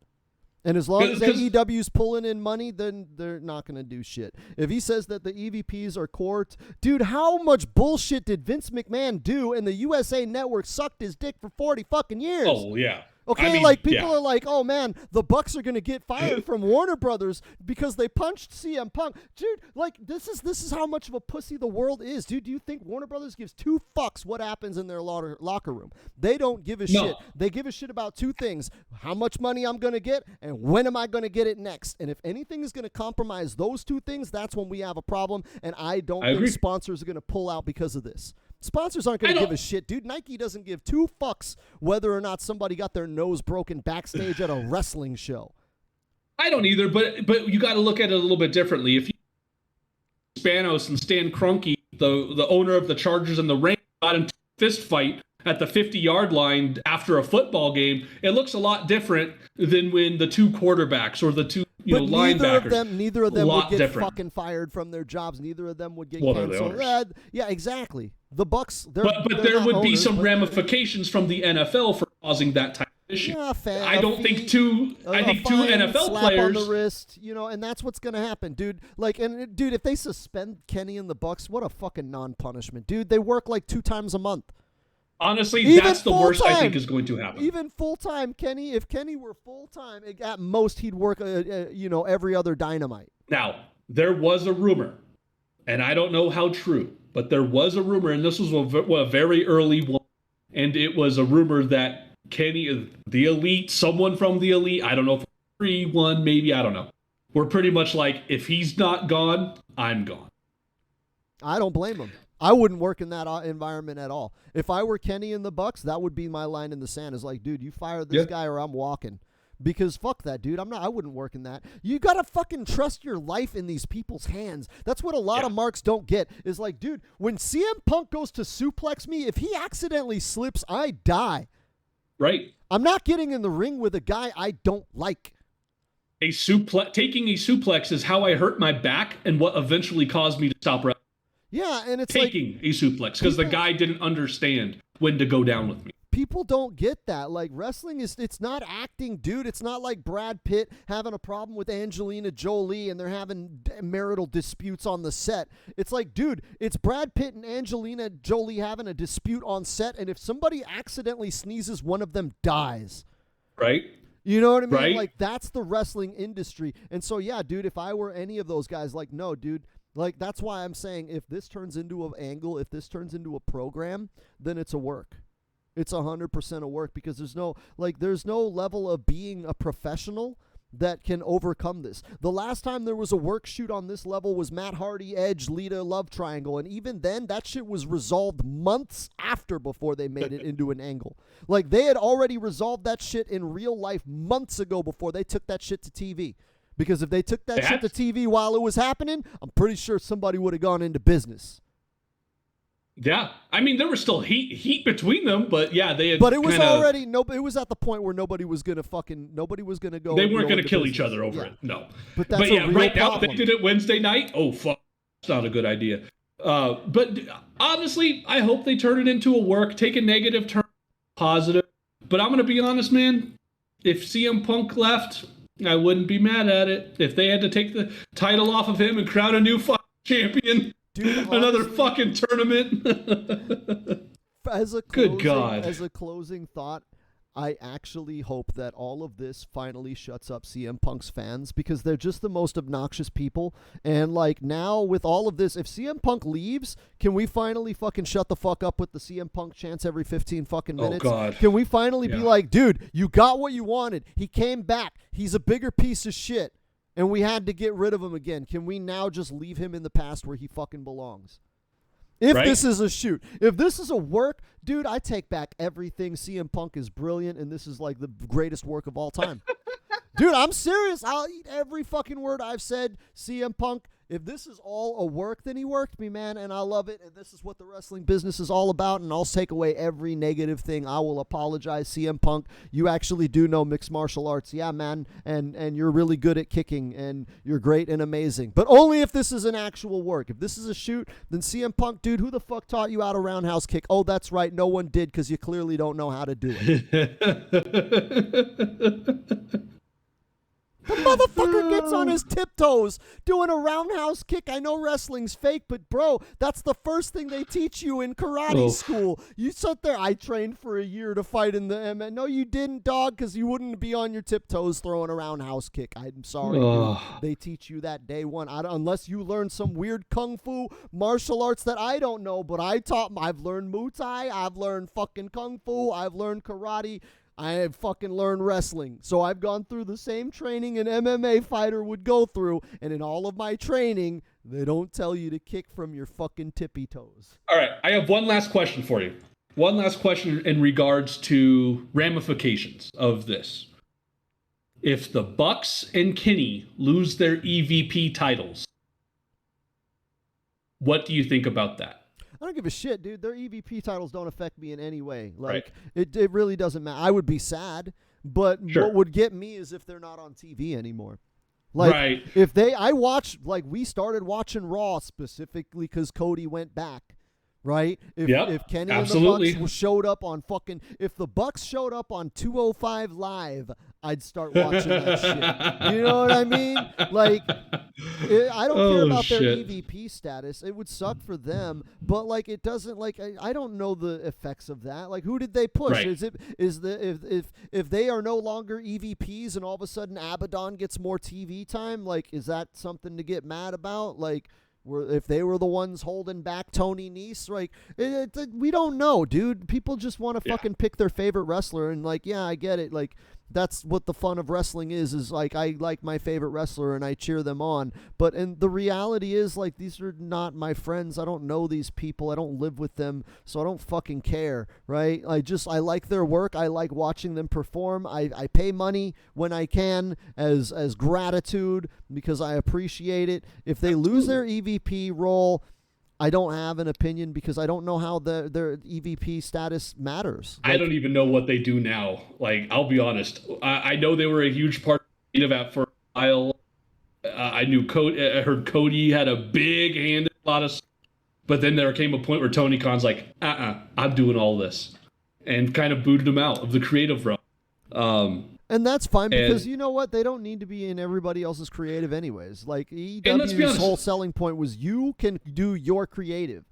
And as long as AEW's pulling in money, then they're not going to do shit. If he says that the EVPs are core, dude, how much bullshit did Vince McMahon do and the USA Network sucked his dick for 40 fucking years? Oh, yeah. Okay, I mean, like, people are like, oh, man, the Bucks are going to get fired from Warner Brothers because they punched CM Punk. Dude, like, this is how much of a pussy the world is. Dude, do you think Warner Brothers gives 2 fucks what happens in their locker room? They don't give a shit. They give a shit about 2 things: how much money I'm going to get and when am I going to get it next. And if anything is going to compromise those 2 things, that's when we have a problem. And I don't think sponsors are going to pull out because of this. Sponsors aren't going to give a shit, dude. Nike doesn't give 2 fucks whether or not somebody got their nose broken backstage at a wrestling show. I don't either, but you got to look at it a little bit differently. If you Spanos and Stan Kroenke, the owner of the Chargers and the Rams, got into a fist fight at the 50-yard line after a football game, it looks a lot different than when the 2 quarterbacks or the 2 linebackers. Neither of them would get fucking fired from their jobs. Neither of them would get canceled. Yeah, exactly. The Bucks, but there would be some ramifications from the NFL for causing that type of issue. Yeah, I don't think two. I think 2 NFL slap players on the wrist, and that's what's gonna happen, dude. Like, and dude, if they suspend Kenny and the Bucks, what a fucking non-punishment, dude. They work like 2 times a month. Honestly, even that's the worst I think is going to happen. Even full-time, Kenny, if Kenny were full-time, at most he'd work, every other Dynamite. Now, there was a rumor, and I don't know how true, but there was a rumor, and this was a very early one, and it was a rumor that Kenny, the Elite, someone from the Elite, I don't know if 3-1, maybe, I don't know. We're pretty much like, if he's not gone, I'm gone. I don't blame him. I wouldn't work in that environment at all. If I were Kenny in the Bucks, that would be my line in the sand. Is like, dude, you fire this guy or I'm walking. Because fuck that, dude. I wouldn't work in that. You gotta fucking trust your life in these people's hands. That's what a lot of marks don't get. Is like, dude, when CM Punk goes to suplex me, if he accidentally slips, I die. Right. I'm not getting in the ring with a guy I don't like. Taking a suplex is how I hurt my back and what eventually caused me to stop wrestling. Yeah, and it's taking a suplex because the guy didn't understand when to go down with me. People don't get that. Like, wrestling it's not acting, dude. It's not like Brad Pitt having a problem with Angelina Jolie and they're having marital disputes on the set. It's like, dude, it's Brad Pitt and Angelina Jolie having a dispute on set, and if somebody accidentally sneezes, one of them dies. Right? You know what I mean? Right? Like, that's the wrestling industry. And so, yeah, dude, if I were any of those guys, like, no, dude. Like, that's why I'm saying if this turns into an angle, if this turns into a program, then it's a work. It's 100% a work because there's no level of being a professional that can overcome this. The last time there was a work shoot on this level was Matt Hardy, Edge, Lita, Love Triangle. And even then, that shit was resolved months after before they made it into an angle. Like, they had already resolved that shit in real life months ago before they took that shit to TV. Because if they took that shit to TV while it was happening, I'm pretty sure somebody would have gone into business. Yeah, I mean there was still heat between them, but yeah, they had. But it was already it was at the point where nobody was gonna go. They weren't gonna kill each other over it. No, but that's a real right problem. now they did it Wednesday night. Oh fuck, it's not a good idea. But honestly, I hope they turn it into a work, take a negative turn positive. But I'm gonna be honest, man. If CM Punk left, I wouldn't be mad at it. If they had to take the title off of him and crown a new fucking champion. Dude, honestly, another fucking tournament. Good God. As a closing thought, I actually hope that all of this finally shuts up CM Punk's fans because they're just the most obnoxious people. And like now with all of this, if CM Punk leaves, can we finally fucking shut the fuck up with the CM Punk chants every 15 fucking minutes? Oh God. Can we finally be like, dude, you got what you wanted. He came back. He's a bigger piece of shit. And we had to get rid of him again. Can we now just leave him in the past where he fucking belongs? If this is a shoot. If this is a work, dude, I take back everything. CM Punk is brilliant, and this is like the greatest work of all time. Dude, I'm serious. I'll eat every fucking word I've said. CM Punk, if this is all a work, then he worked me, man, and I love it, and this is what the wrestling business is all about, and I'll take away every negative thing. I will apologize, CM Punk. You actually do know mixed martial arts. Yeah, man, and you're really good at kicking, and you're great and amazing, but only if this is an actual work. If this is a shoot, then CM Punk, dude, who the fuck taught you how to roundhouse kick? Oh, that's right, no one did because you clearly don't know how to do it. The motherfucker gets on his tiptoes doing a roundhouse kick. I know wrestling's fake, but bro, that's the first thing they teach you in karate school. You sit there, I trained for a year to fight in the MMA. No, you didn't, dog, because you wouldn't be on your tiptoes throwing a roundhouse kick. I'm sorry, dude. They teach you that day one. Unless you learn some weird kung fu martial arts that I don't know, but I've learned Muay Thai, I've learned fucking kung fu, I've learned karate. I have fucking learned wrestling. So I've gone through the same training an MMA fighter would go through. And in all of my training, they don't tell you to kick from your fucking tippy toes. All right. I have one last question for you. One last question in regards to ramifications of this. If the Bucks and Kenny lose their EVP titles, what do you think about that? I don't give a shit, dude. Their EVP titles don't affect me in any way. Like, it really doesn't matter. I would be sad, but what would get me is if they're not on TV anymore. Like, if we started watching Raw specifically because Cody went back. Right? If Kenny and the Bucks showed up on if the Bucks showed up on 205 Live, I'd start watching that shit. You know what I mean? Like, I don't care about their EVP status. It would suck for them, but like, it doesn't. Like, I don't know the effects of that. Like, who did they push? If they are no longer EVPs and all of a sudden Abaddon gets more TV time? Like, is that something to get mad about? Like, if they were the ones holding back Tony Nese, like, we don't know, dude. People just want to fucking pick their favorite wrestler, and like, yeah, I get it. Like, that's what the fun of wrestling is like, I like my favorite wrestler and I cheer them on. But and the reality is, like, these are not my friends. I don't know these people. I don't live with them, so I don't fucking care, right? I like their work. I like watching them perform. I pay money when I can as gratitude because I appreciate it. If they lose their EVP role, I don't have an opinion because I don't know how their EVP status matters. Like, I don't even know what they do now. Like, I'll be honest. I know they were a huge part of that for a while. I knew I heard Cody had a big hand in a lot of stuff. But then there came a point where Tony Khan's like, I'm doing all this. And kind of booted him out of the creative realm. And that's fine because you know what? They don't need to be in everybody else's creative anyways. Like, AEW's whole selling point was you can do your creative.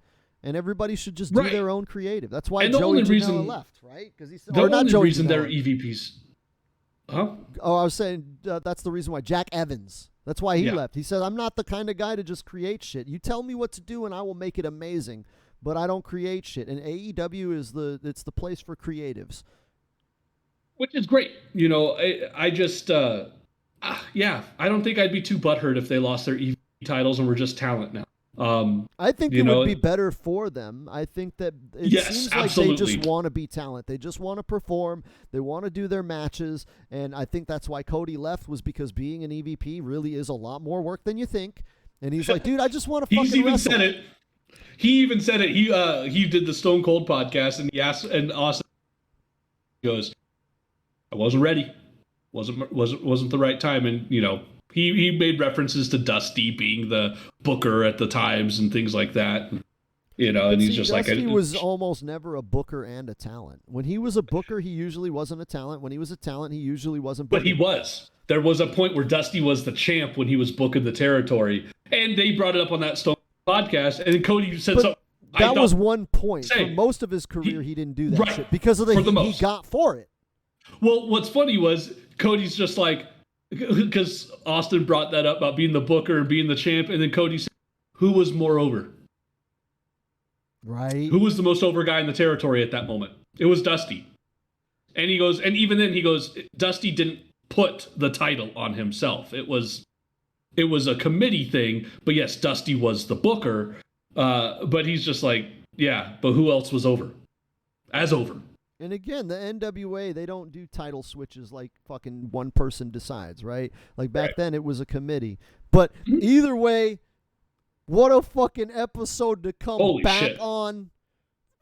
And everybody should just do their own creative. That's why Joey Janela left, right? Because he's the only reason they're EVPs. Huh? Oh, I was saying that's the reason why. Jack Evans. That's why he left. He said, I'm not the kind of guy to just create shit. You tell me what to do and I will make it amazing. But I don't create shit. And AEW is the place for creatives. Which is great. You know, I just, I don't think I'd be too butthurt if they lost their EVP titles and were just talent now. I think it would be better for them. I think that it seems like absolutely. they just want to be talent. They just want to perform. They want to do their matches. And I think that's why Cody left, was because being an EVP really is a lot more work than you think. And he's like, dude, I just want to fucking wrestle. He even said it. He did the Stone Cold podcast, and he asked, and Austin goes, I wasn't ready. Wasn't the right time. And, he made references to Dusty being the booker at the times and things like that. And he's just Dusty was almost never a booker and a talent. When he was a booker, he usually wasn't a talent. When he was a talent, he usually wasn't booking. But he was. There was a point where Dusty was the champ when he was booking the territory. And they brought it up on that Stone podcast, and then Cody said something. That was one point. For most of his career, he didn't do that shit because of the heat he got for it. Well, what's funny was Cody's just like, because Austin brought that up about being the booker and being the champ, and then Cody said, who was more over? Right. Who was the most over guy in the territory at that moment? It was Dusty. And he goes, and even then he goes, Dusty didn't put the title on himself. It was a committee thing, but yes, Dusty was the booker. But he's just like, yeah, but who else was over? As over. And again, the NWA, they don't do title switches like fucking one person decides, right? Like back then it was a committee. But either way, what a fucking episode to come back on.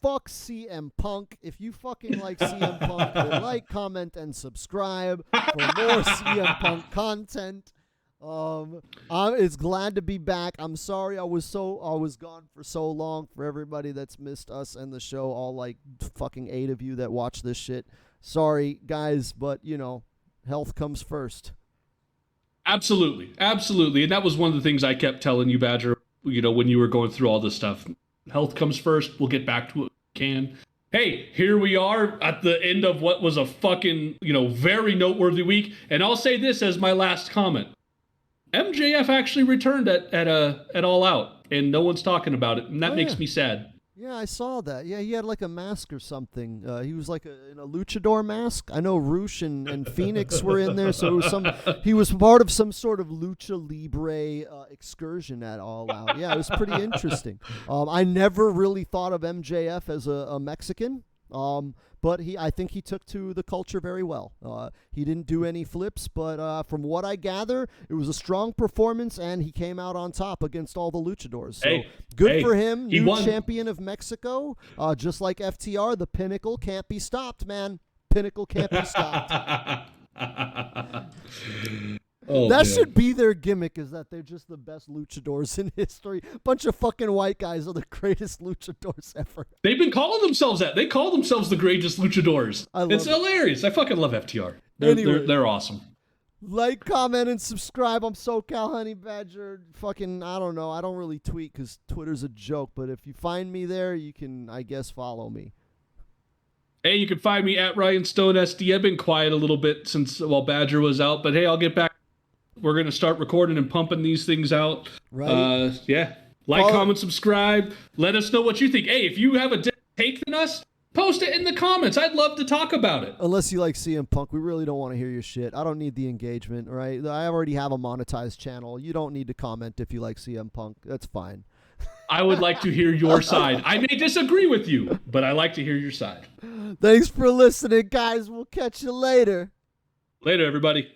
Fuck CM Punk. If you fucking like CM Punk, then like, comment, and subscribe for more CM Punk content. It's glad to be back. I'm sorry I was gone for so long. For everybody that's missed us and the show, all like fucking 8 of you that watch this shit. Sorry, guys, but health comes first. Absolutely. And that was one of the things I kept telling you, Badger, when you were going through all this stuff. Health comes first. We'll get back to it when we can. Hey, here we are at the end of what was a fucking, very noteworthy week. And I'll say this as my last comment. MJF actually returned at All Out, and no one's talking about it, and that makes me sad. Yeah, I saw that. Yeah, he had like a mask or something. He was like in a luchador mask. I know Roosh and Phoenix were in there, so it was he was part of some sort of lucha libre excursion at All Out. Yeah, it was pretty interesting. I never really thought of MJF as a Mexican. But I think he took to the culture very well. He didn't do any flips, but from what I gather, it was a strong performance, and he came out on top against all the luchadors. So good for him. New champion of Mexico. Just like FTR, the Pinnacle can't be stopped, man. Pinnacle can't be stopped. That should be their gimmick, is that they're just the best luchadors in history. Bunch of fucking white guys are the greatest luchadors ever. They've been calling themselves that. They call themselves the greatest luchadors. It's hilarious. I fucking love FTR. They're awesome. Like, comment, and subscribe. I'm SoCal Honey Badger. Fucking, I don't know. I don't really tweet because Twitter's a joke. But if you find me there, you can, I guess, follow me. Hey, you can find me at Ryan Stone SD. I've been quiet a little bit while Badger was out. But hey, I'll get back. We're going to start recording and pumping these things out. Right. Yeah. Comment, subscribe. Let us know what you think. Hey, if you have a different take than us, post it in the comments. I'd love to talk about it. Unless you like CM Punk, we really don't want to hear your shit. I don't need the engagement, right? I already have a monetized channel. You don't need to comment if you like CM Punk. That's fine. I would like to hear your side. I may disagree with you, but I like to hear your side. Thanks for listening, guys. We'll catch you later. Later, everybody.